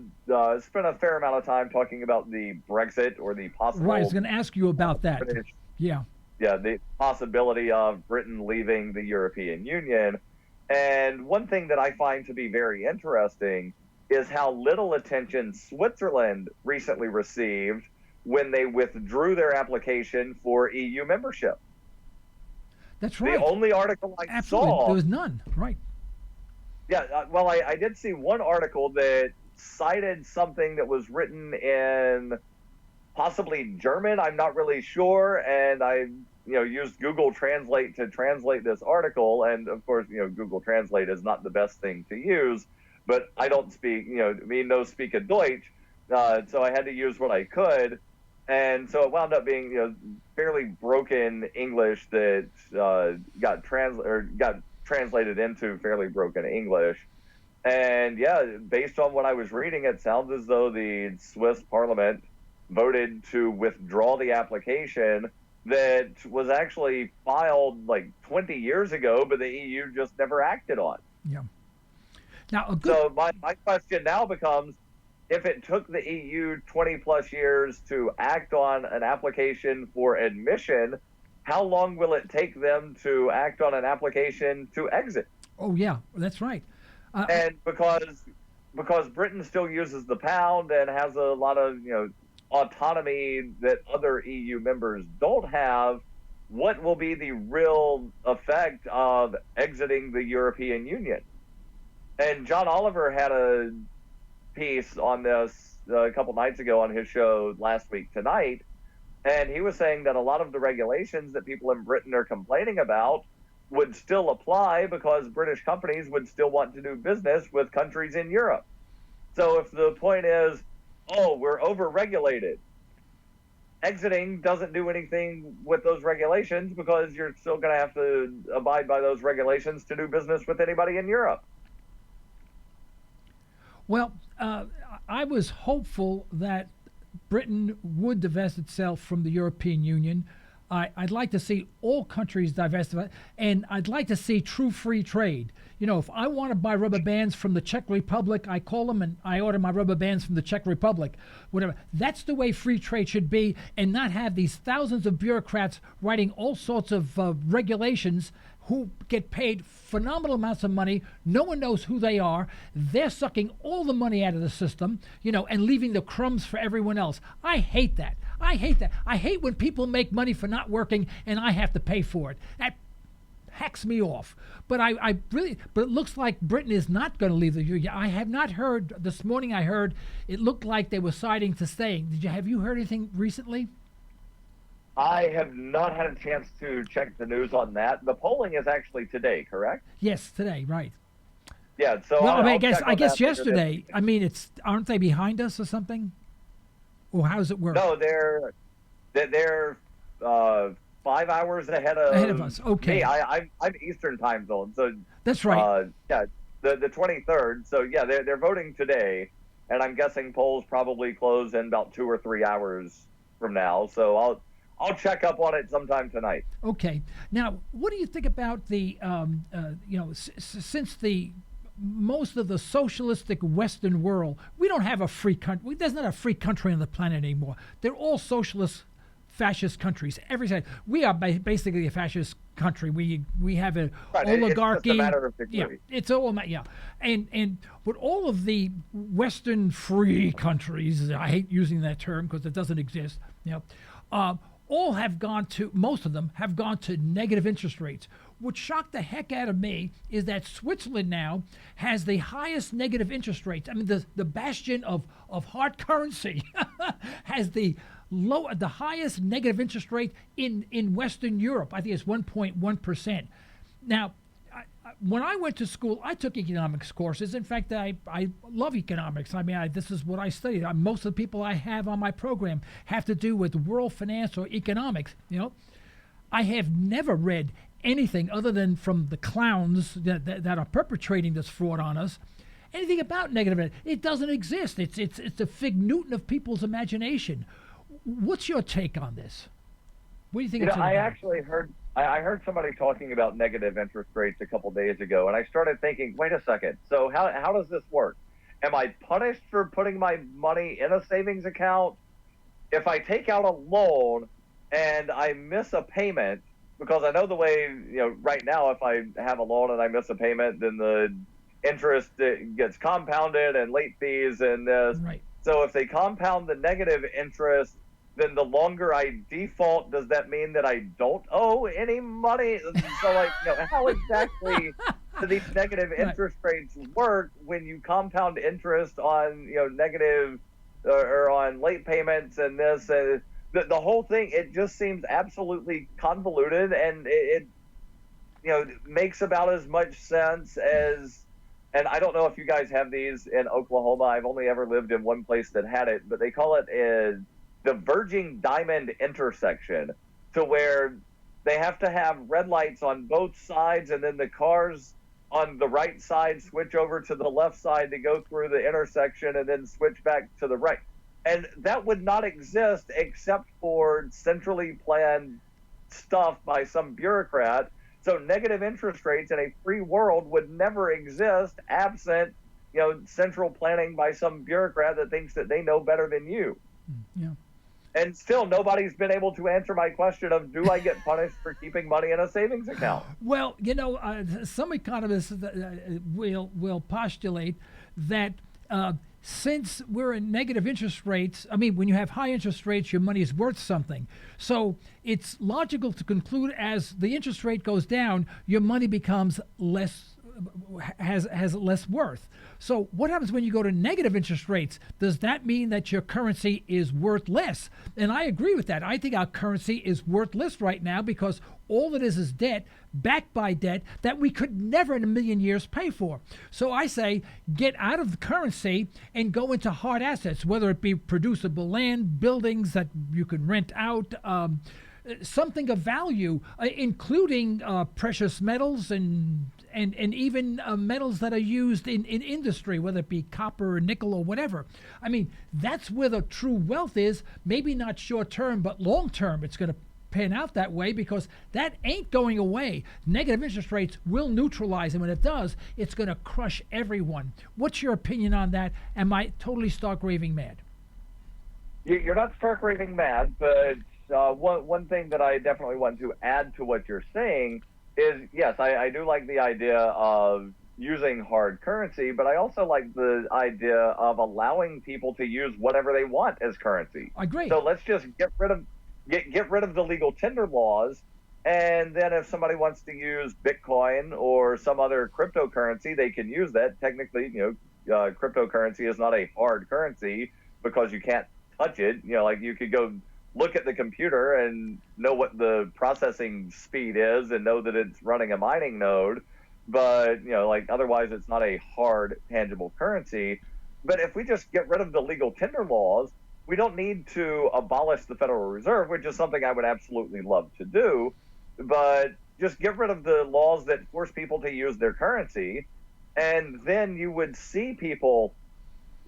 spent a fair amount of time talking about the Brexit or the possible. Right, I was going to ask you about that. Yeah, the possibility of Britain leaving the European Union. And one thing that I find to be very interesting is how little attention Switzerland recently received when they withdrew their application for EU membership. That's right. The only article I Absolutely. saw... There was none, right. Yeah, well, I did see one article that cited something that was written in possibly German. I'm not really sure, and I used Google Translate to translate this article, and of course, Google Translate is not the best thing to use, but I don't speak, no speak a Deutsch, so I had to use what I could, and so it wound up being, fairly broken English that got translated into fairly broken English. And yeah, based on what I was reading, it sounds as though the Swiss parliament voted to withdraw the application that was actually filed like 20 years ago, but the EU just never acted on. Yeah. Now, so my question now becomes, if it took the EU 20 plus years to act on an application for admission, how long will it take them to act on an application to exit? Oh, yeah, that's right. And because Britain still uses the pound and has a lot of, autonomy that other EU members don't have, what will be the real effect of exiting the European Union? And John Oliver had a piece on this a couple nights ago on his show Last Week Tonight, and he was saying that a lot of the regulations that people in Britain are complaining about would still apply because British companies would still want to do business with countries in Europe. So if the point is, oh, we're over-regulated, exiting doesn't do anything with those regulations because you're still going to have to abide by those regulations to do business with anybody in Europe. Well, I was hopeful that Britain would divest itself from the European Union. I'd like to see all countries divest of it, and I'd like to see true free trade. If I want to buy rubber bands from the Czech Republic, I call them and I order my rubber bands from the Czech Republic, whatever. That's the way free trade should be, and not have these thousands of bureaucrats writing all sorts of regulations who get paid phenomenal amounts of money. No one knows who they are. They're sucking all the money out of the system, and leaving the crumbs for everyone else. I hate that. I hate when people make money for not working and I have to pay for it. That hacks me off. But but it looks like Britain is not going to leave the Union. I have not heard, this morning I heard it looked like they were siding to staying. Have you heard anything recently? I have not had a chance to check the news on that. The polling is actually today, correct? Yes, today, right. Yeah, so well, I guess yesterday. I mean, aren't they behind us or something? Or how does it work? No, they're 5 hours ahead of us. Okay. Me. I'm Eastern time zone, so that's right. Yeah, the 23rd. So yeah, they're voting today, and I'm guessing polls probably close in about 2 or 3 hours from now. So I'll check up on it sometime tonight. Okay. Now, what do you think about the since the most of the socialistic Western world, we don't have a free country. There's not a free country on the planet anymore. They're all socialist, fascist countries. Every side. We are basically a fascist country. We have an oligarchy. It's just a matter of degree. Yeah, it's all and but all of the Western free countries, I hate using that term because it doesn't exist. Most of them have gone to negative interest rates. What shocked the heck out of me is that Switzerland now has the highest negative interest rates. I mean, the bastion of hard currency has the highest negative interest rate in Western Europe. I think it's 1.1%. Now, when I went to school, I took economics courses. In fact, I love economics. I mean, this is what I studied. Most of the people I have on my program have to do with world finance or economics. I have never read anything other than from the clowns that are perpetrating this fraud on us. Anything about negative? It doesn't exist. It's a fig Newton of people's imagination. What's your take on this? What do you think? I actually heard. I heard somebody talking about negative interest rates a couple days ago, and I started thinking, wait a second. So how does this work? Am I punished for putting my money in a savings account? If I take out a loan and I miss a payment, because I know the way, right now, if I have a loan and I miss a payment, then the interest gets compounded and late fees and this. Right. So if they compound the negative interest, then the longer I default, does that mean that I don't owe any money? So, like, how exactly do these negative interest rates work when you compound interest on, negative or on late payments and this? The whole thing, it just seems absolutely convoluted, and it makes about as much sense as, and I don't know if you guys have these in Oklahoma. I've only ever lived in one place that had it, but they call it the Virgin Diamond intersection, to where they have to have red lights on both sides, and then the cars on the right side switch over to the left side to go through the intersection and then switch back to the right. And that would not exist except for centrally planned stuff by some bureaucrat. So negative interest rates in a free world would never exist absent, central planning by some bureaucrat that thinks that they know better than you. Yeah. And still, nobody's been able to answer my question of, do I get punished for keeping money in a savings account? Well, some economists will postulate that since we're in negative interest rates, when you have high interest rates, your money is worth something. So it's logical to conclude as the interest rate goes down, your money becomes has less worth. So what happens when you go to negative interest rates? Does that mean that your currency is worth less? And I agree with that. I think our currency is worthless right now because all it is debt, backed by debt that we could never in a million years pay for. So I say get out of the currency and go into hard assets, whether it be producible land, buildings that you can rent out, something of value, including precious metals and even metals that are used in industry, whether it be copper or nickel or whatever. That's where the true wealth is. Maybe not short term, but long term it's going to pan out that way, because that ain't going away. Negative interest rates will neutralize, and when it does, it's going to crush everyone. What's your opinion on that? Am I totally stark raving mad? You're not stark raving mad, but one thing that I definitely want to add to what you're saying is, yes, I do like the idea of using hard currency, but I also like the idea of allowing people to use whatever they want as currency. I agree. So let's just get rid of the legal tender laws, and then if somebody wants to use Bitcoin or some other cryptocurrency, they can use that. Technically, cryptocurrency is not a hard currency because you can't touch it. Like you could go look at the computer and know what the processing speed is and know that it's running a mining node, but otherwise it's not a hard tangible currency. But if we just get rid of the legal tender laws, we don't need to abolish the Federal Reserve, which is something I would absolutely love to do, but just get rid of the laws that force people to use their currency, and then you would see people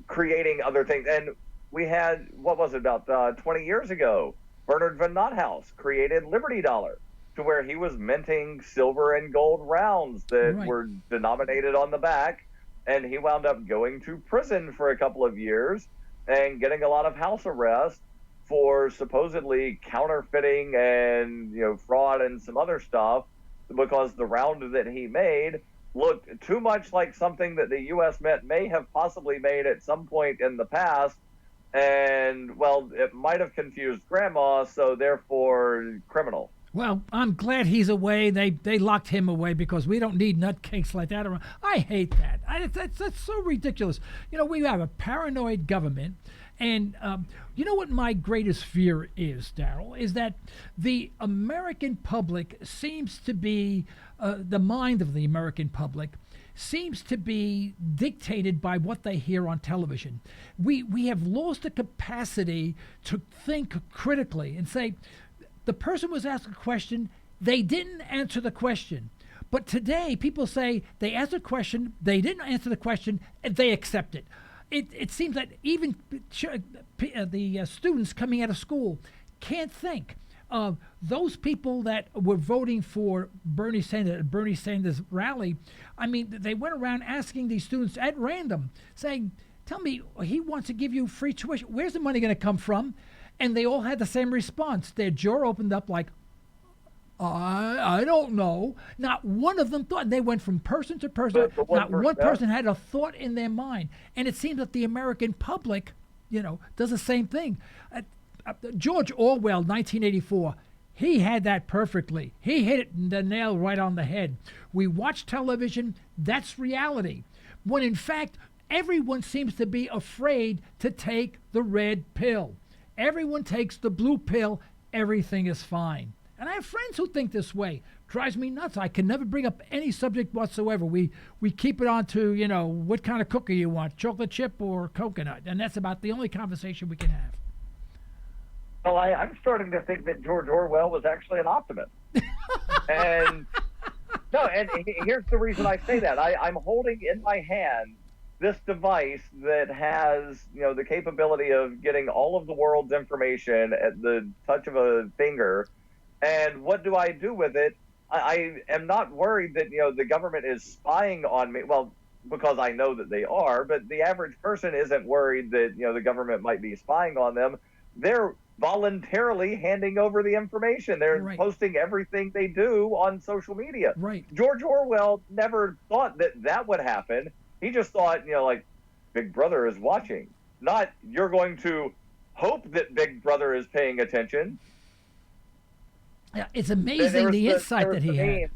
creating other things. And we had, about 20 years ago, Bernard von Nothaus created Liberty Dollar, to where he was minting silver and gold rounds that were denominated on the back, and he wound up going to prison for a couple of years and getting a lot of house arrest for supposedly counterfeiting and fraud and some other stuff, because the round that he made looked too much like something that the U.S. Mint may have possibly made at some point in the past, and it might have confused grandma, so therefore criminal. Well, I'm glad he's away. They locked him away because we don't need nutcakes like that around. I hate that. That's so ridiculous. We have a paranoid government. And you know what my greatest fear is, Darryl, is that the American public seems to be, the mind of the American public seems to be dictated by what they hear on television. We have lost the capacity to think critically and say, the person was asked a question, they didn't answer the question. But today, people say they asked a question, they didn't answer the question, and they accept it. It seems that even the students coming out of school can't think. Those people that were voting for Bernie Sanders rally, they went around asking these students at random, saying, tell me, he wants to give you free tuition. Where's the money going to come from? And they all had the same response. Their jaw opened up like, I don't know. Not one of them thought. They went from person to person. But Not one yeah. person had a thought in their mind. And it seems that the American public, does the same thing. George Orwell, 1984, he had that perfectly. He hit it the nail right on the head. We watch television, that's reality. When in fact, everyone seems to be afraid to take the red pill. Everyone takes the blue pill, everything is fine. And I have friends who think this way. Drives me nuts. I can never bring up any subject whatsoever. We keep it on to, what kind of cookie you want, chocolate chip or coconut. And that's about the only conversation we can have. Well, I'm starting to think that George Orwell was actually an optimist. And here's the reason I say that. I'm holding in my hand this device that has, the capability of getting all of the world's information at the touch of a finger. And what do I do with it? I am not worried that, the government is spying on me. Well, because I know that they are, but the average person isn't worried that, the government might be spying on them. They're voluntarily handing over the information. They're posting everything they do on social media. Right. George Orwell never thought that would happen. He just thought, Big Brother is watching. Not you're going to hope that Big Brother is paying attention. Yeah, it's amazing the insight that he had.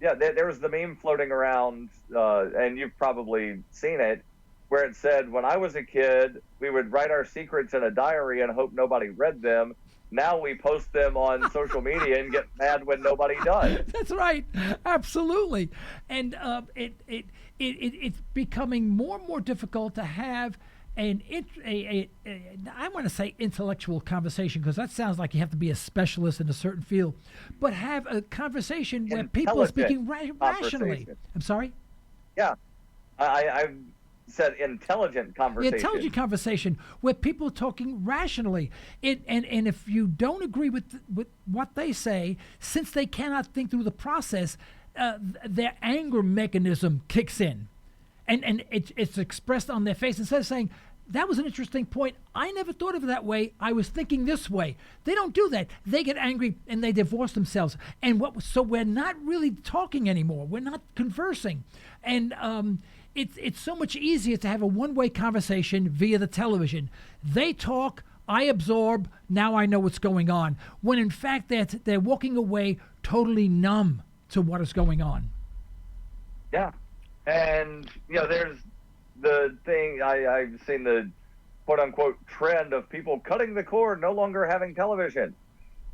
Yeah, there was the meme floating around, and you've probably seen it, where it said, when I was a kid, we would write our secrets in a diary and hope nobody read them. Now we post them on social media and get mad when nobody does. That's right. Absolutely. And it's becoming more and more difficult to have I want to say intellectual conversation, because that sounds like you have to be a specialist in a certain field, but have a conversation where people are speaking rationally. I'm sorry? Yeah. I've said intelligent conversation. Intelligent conversation where people are talking rationally. And if you don't agree with what they say, since they cannot think through the process, their anger mechanism kicks in. And it's expressed on their face. Instead of saying, that was an interesting point, I never thought of it that way, I was thinking this way. They don't do that. They get angry and they divorce themselves. So we're not really talking anymore. We're not conversing. And it's so much easier to have a one-way conversation via the television. They talk, I absorb, now I know what's going on. When in fact they're walking away totally numb to what is going on. Yeah. And, there's the thing, I've seen the quote-unquote trend of people cutting the cord, no longer having television.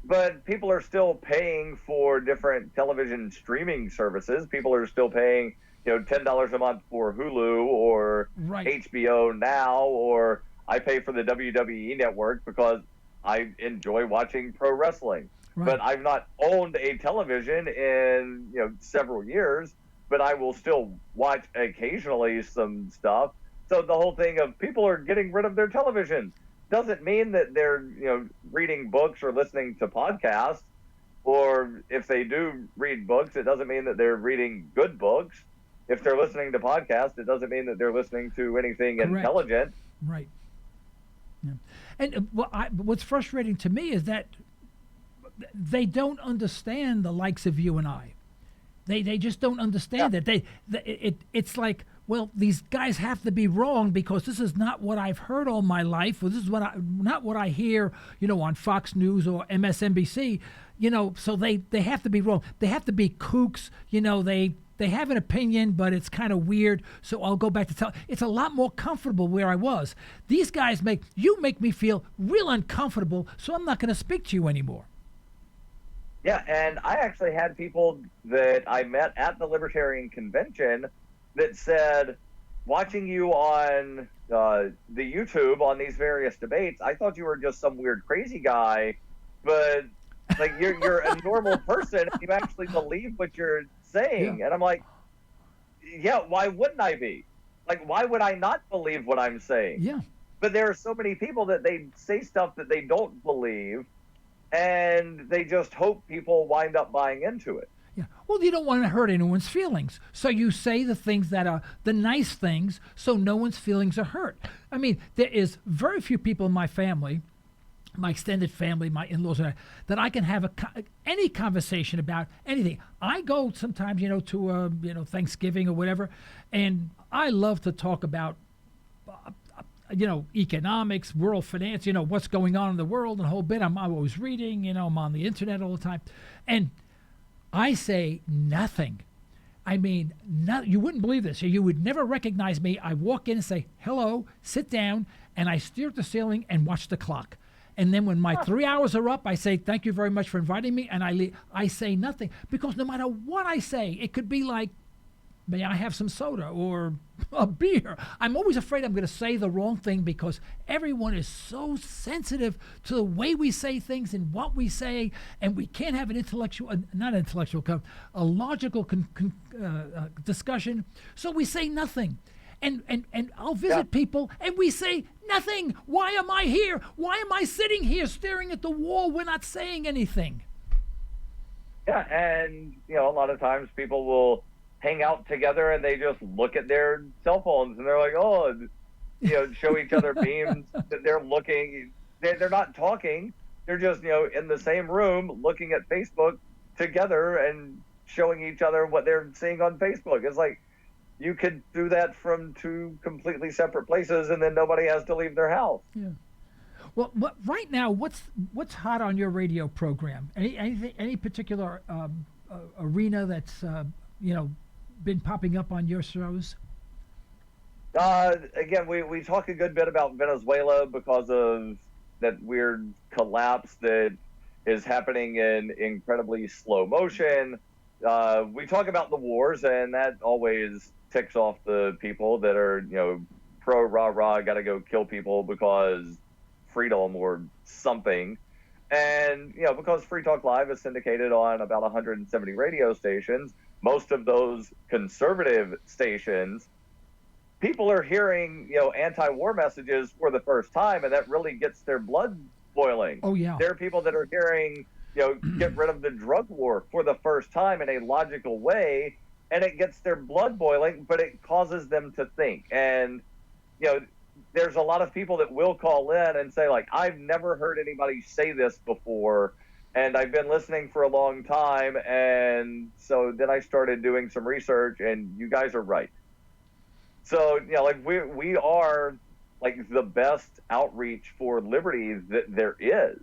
But people are still paying for different television streaming services. People are still paying, $10 a month for Hulu or HBO Now, or I pay for the WWE network because I enjoy watching pro wrestling. Right. But I've not owned a television in, several years. But I will still watch occasionally some stuff. So the whole thing of people are getting rid of their television doesn't mean that they're, reading books or listening to podcasts. Or if they do read books, it doesn't mean that they're reading good books. If they're listening to podcasts, it doesn't mean that they're listening to anything intelligent. Right. Yeah. And what's frustrating to me is that they don't understand the likes of you and I. They just don't understand it. It's like, well, these guys have to be wrong because this is not what I've heard all my life, or this is not what I hear, on Fox News or MSNBC, so they have to be wrong. They have to be kooks, they have an opinion, but it's kind of weird, so I'll go back to it's a lot more comfortable where I was. These guys make me feel real uncomfortable, so I'm not going to speak to you anymore. Yeah, and I actually had people that I met at the Libertarian Convention that said, watching you on the YouTube on these various debates, I thought you were just some weird crazy guy, but like you're a normal person and you actually believe what you're saying. Yeah. And I'm like, yeah, why wouldn't I be? Like, why would I not believe what I'm saying? Yeah. But there are so many people that they say stuff that they don't believe, and they just hope people wind up buying into it. Yeah. Well, you don't want to hurt anyone's feelings. So you say the things that are the nice things so no one's feelings are hurt. I mean, there is very few people in my family my extended family, my in-laws, that I can have any conversation about anything. I go sometimes, to Thanksgiving or whatever, and I love to talk about, economics, world finance, what's going on in the world and a whole bit. I'm always reading, I'm on the internet all the time, and I say nothing. I mean, you wouldn't believe this. You would never recognize me. I walk in and say, hello, sit down, and I stare at the ceiling and watch the clock. And then when my 3 hours are up, I say, thank you very much for inviting me, and I leave. I say nothing, because no matter what I say, it could be like, may I have some soda or a beer? I'm always afraid I'm going to say the wrong thing, because everyone is so sensitive to the way we say things and what we say, and we can't have a logical discussion, so we say nothing. And I'll visit people, and we say nothing. Why am I here? Why am I sitting here staring at the wall? We're not saying anything. Yeah, and a lot of times people will hang out together and they just look at their cell phones and they're like, show each other memes that they're looking. They're not talking. They're just in the same room looking at Facebook together and showing each other what they're seeing on Facebook. It's like, you could do that from two completely separate places, and then nobody has to leave their house. Yeah. Well, right now, what's hot on your radio program? Any particular arena that's been popping up on your shows? Again, we talk a good bit about Venezuela because of that weird collapse that is happening in incredibly slow motion. We talk about the wars, and that always ticks off the people that are, pro rah-rah, got to go kill people because freedom or something. And, because Free Talk Live is syndicated on about 170 radio stations, most of those conservative stations, people are hearing, anti-war messages for the first time, and that really gets their blood boiling. Oh, yeah. There are people that are hearing, get rid of the drug war for the first time in a logical way, and it gets their blood boiling, but it causes them to think. And, there's a lot of people that will call in and say, like, I've never heard anybody say this before, and I've been listening for a long time, and so then I started doing some research, and you guys are right. So, we are, like, the best outreach for liberty that there is,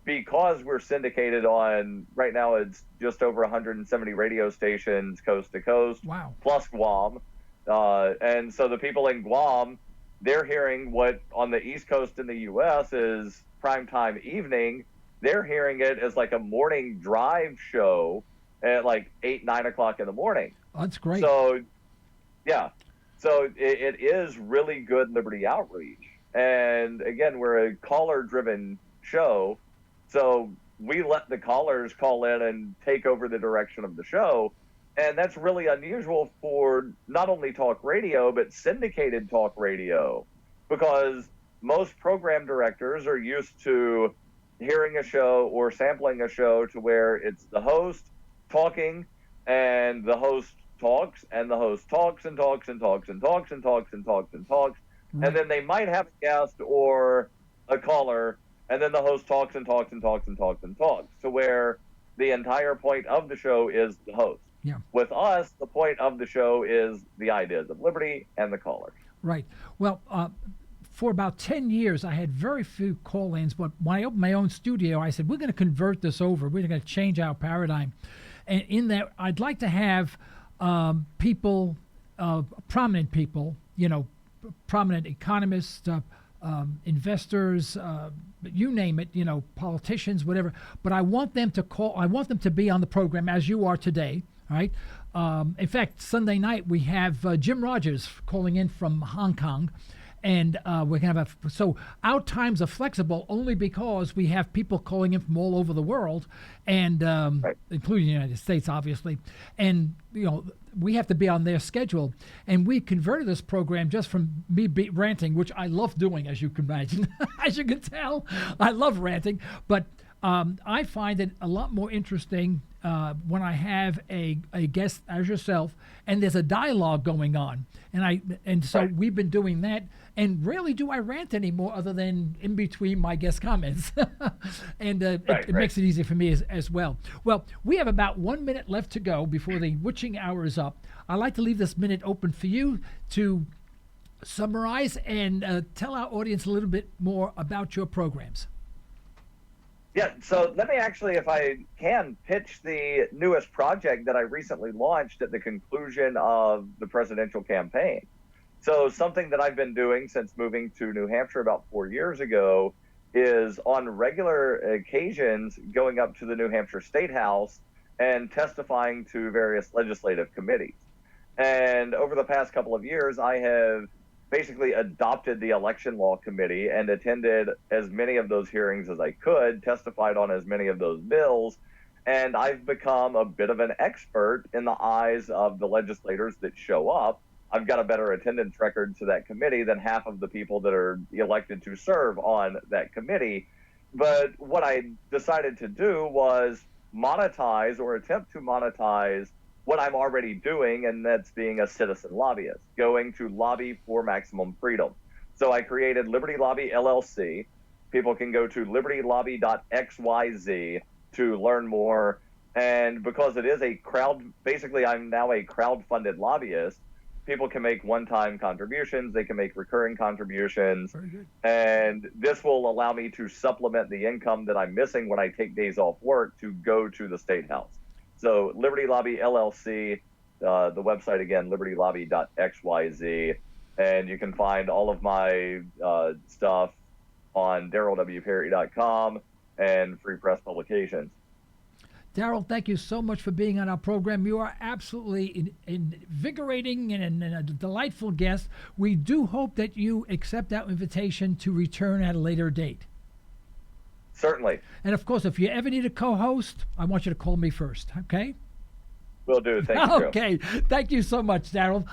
because we're syndicated on, right now it's just over 170 radio stations coast to coast. Wow. Plus Guam. And so the people in Guam, they're hearing what on the East Coast in the U.S. is primetime evening. They're hearing it as like a morning drive show at like 8, 9 o'clock in the morning. Oh, that's great. So, yeah. So it is really good liberty outreach. And again, we're a caller-driven show. So we let the callers call in and take over the direction of the show. And that's really unusual for not only talk radio, but syndicated talk radio, because most program directors are used to hearing a show or sampling a show to where it's the host talking, and the host talks, and the host talks and talks and talks and talks and talks and talks and talks. And then they might have a guest or a caller, and then the host talks and talks and talks and talks and talks, to where the entire point of the show is the host. Yeah. With us, the point of the show is the ideas of liberty and the callers. Right. Well, for about 10 years, I had very few call-ins, but when I opened my own studio, I said, we're going to convert this over. We're going to change our paradigm. And in that, I'd like to have people, prominent people, prominent economists, investors, you name it, politicians, whatever. But I want them to call. I want them to be on the program as you are today, right? In fact, Sunday night we have Jim Rogers calling in from Hong Kong, and we're gonna have so our times are flexible only because we have people calling in from all over the world, and including the United States, obviously, and we have to be on their schedule. And we converted this program just from me ranting, which I love doing, as you can imagine. As you can tell, I love ranting. But I find it a lot more interesting when I have a guest as yourself, and there's a dialogue going on, and so Right. we've been doing that. And rarely do I rant anymore, other than in between my guest comments, and it makes it easy for me as well. Well, we have about 1 minute left to go before the witching hour is up. I'd like to leave this minute open for you to summarize and tell our audience a little bit more about your programs. Yeah, so let me actually, if I can, pitch the newest project that I recently launched at the conclusion of the presidential campaign. So something that I've been doing since moving to New Hampshire about 4 years ago is on regular occasions going up to the New Hampshire State House and testifying to various legislative committees. And over the past couple of years, I have basically adopted the election law committee and attended as many of those hearings as I could, testified on as many of those bills, and I've become a bit of an expert in the eyes of the legislators that show up. I've got a better attendance record to that committee than half of the people that are elected to serve on that committee. But what I decided to do was monetize or attempt to monetize what I'm already doing, and that's being a citizen lobbyist, going to lobby for maximum freedom. So I created Liberty Lobby LLC. People can go to libertylobby.xyz to learn more. And because it is basically I'm now a crowd-funded lobbyist, people can make one-time contributions, they can make recurring contributions, and this will allow me to supplement the income that I'm missing when I take days off work to go to the State House. So Liberty Lobby LLC, the website again, libertylobby.xyz, and you can find all of my stuff on darrylwperry.com and Free Press Publications. Darryl, thank you so much for being on our program. You are absolutely invigorating and a delightful guest. We do hope that you accept our invitation to return at a later date. Certainly. And of course, if you ever need a co-host, I want you to call me first, okay? Will do. Thank you, Joe. Okay. Thank you so much, Darryl,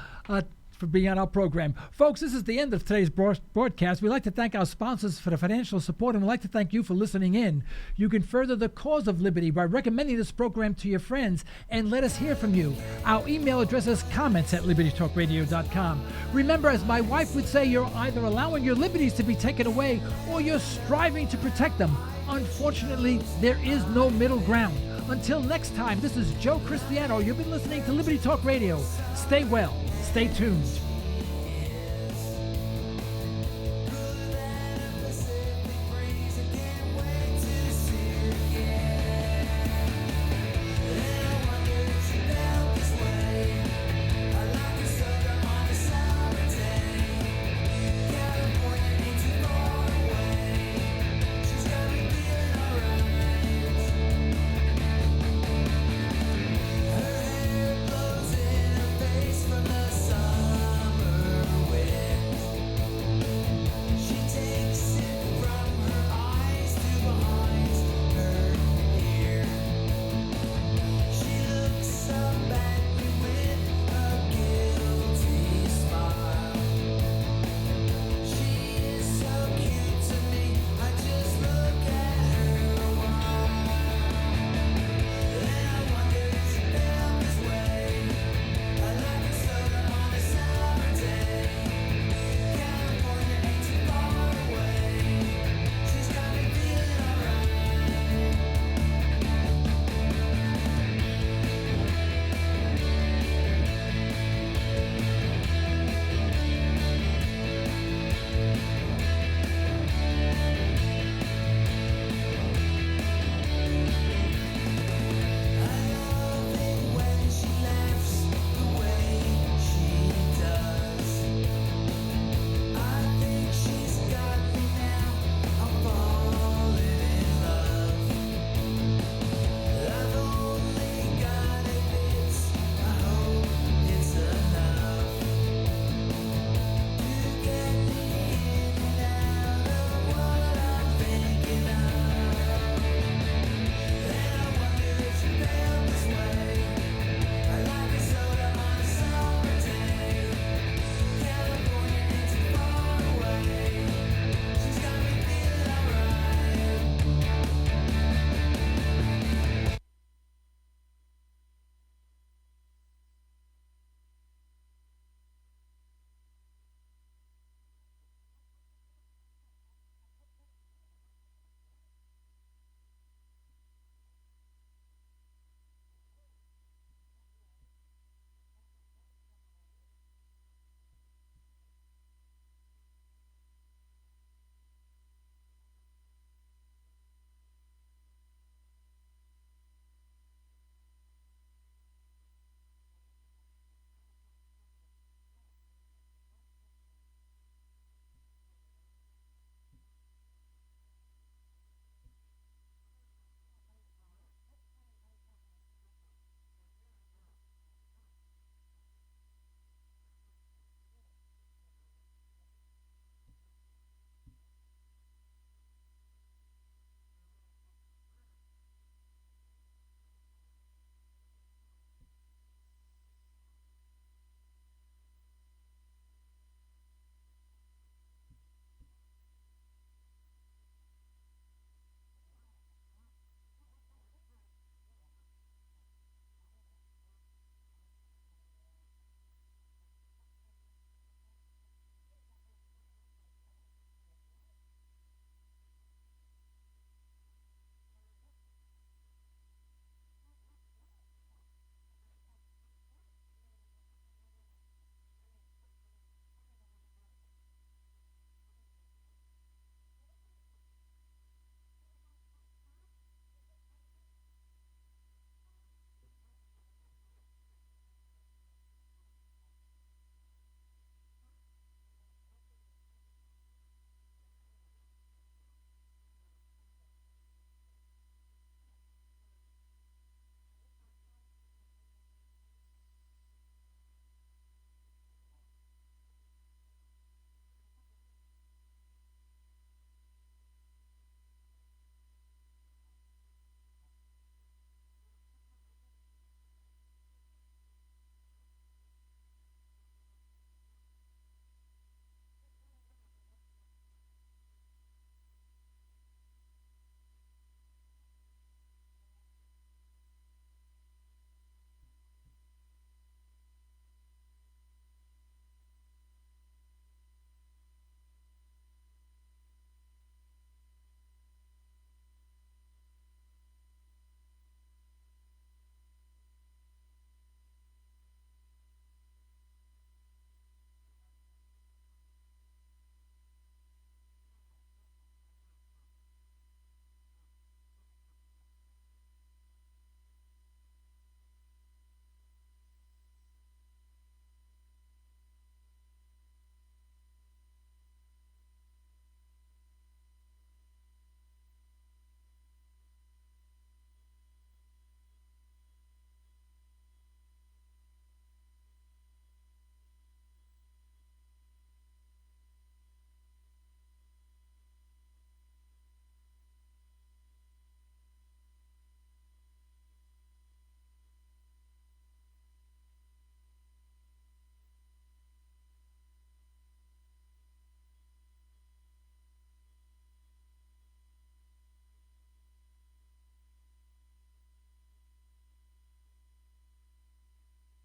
for being on our program. Folks, this is the end of today's broadcast. We'd like to thank our sponsors for the financial support, and we'd like to thank you for listening in. You can further the cause of liberty by recommending this program to your friends, and let us hear from you. Our email address is comments@libertytalkradio.com. Remember, as my wife would say, you're either allowing your liberties to be taken away or you're striving to protect them. Unfortunately, there is no middle ground. Until next time, this is Joe Cristiano. You've been listening to Liberty Talk Radio. Stay well. Stay tuned. From the sun.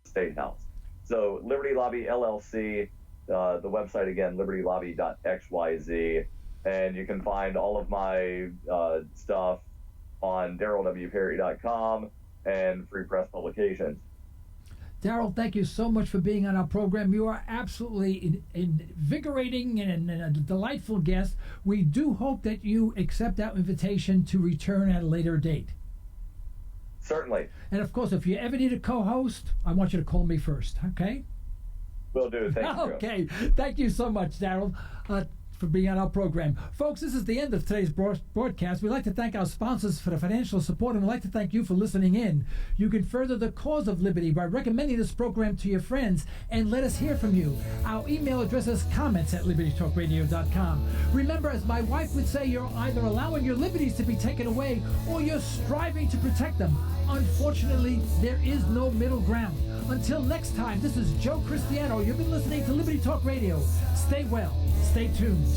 State House. So Liberty Lobby LLC, the website again, libertylobby.xyz, and you can find all of my stuff on darrylwperry.com and Free Press Publications. Darryl, thank you so much for being on our program. You are absolutely invigorating and a delightful guest. We do hope that you accept our invitation to return at a later date. Certainly. And of course, if you ever need a co-host, I want you to call me first, okay? Will do. Thank you. Okay. Thank you so much, Darryl, for being on our program. Folks, this is the end of today's broadcast. We'd like to thank our sponsors for the financial support, and we'd like to thank you for listening in. You can further the cause of liberty by recommending this program to your friends, and let us hear from you. Our email address is comments@libertytalkradio.com. Remember, as my wife would say, you're either allowing your liberties to be taken away or you're striving to protect them. Unfortunately, there is no middle ground. Until next time, this is Joe Cristiano. You've been listening to Liberty Talk Radio. Stay well. Stay tuned.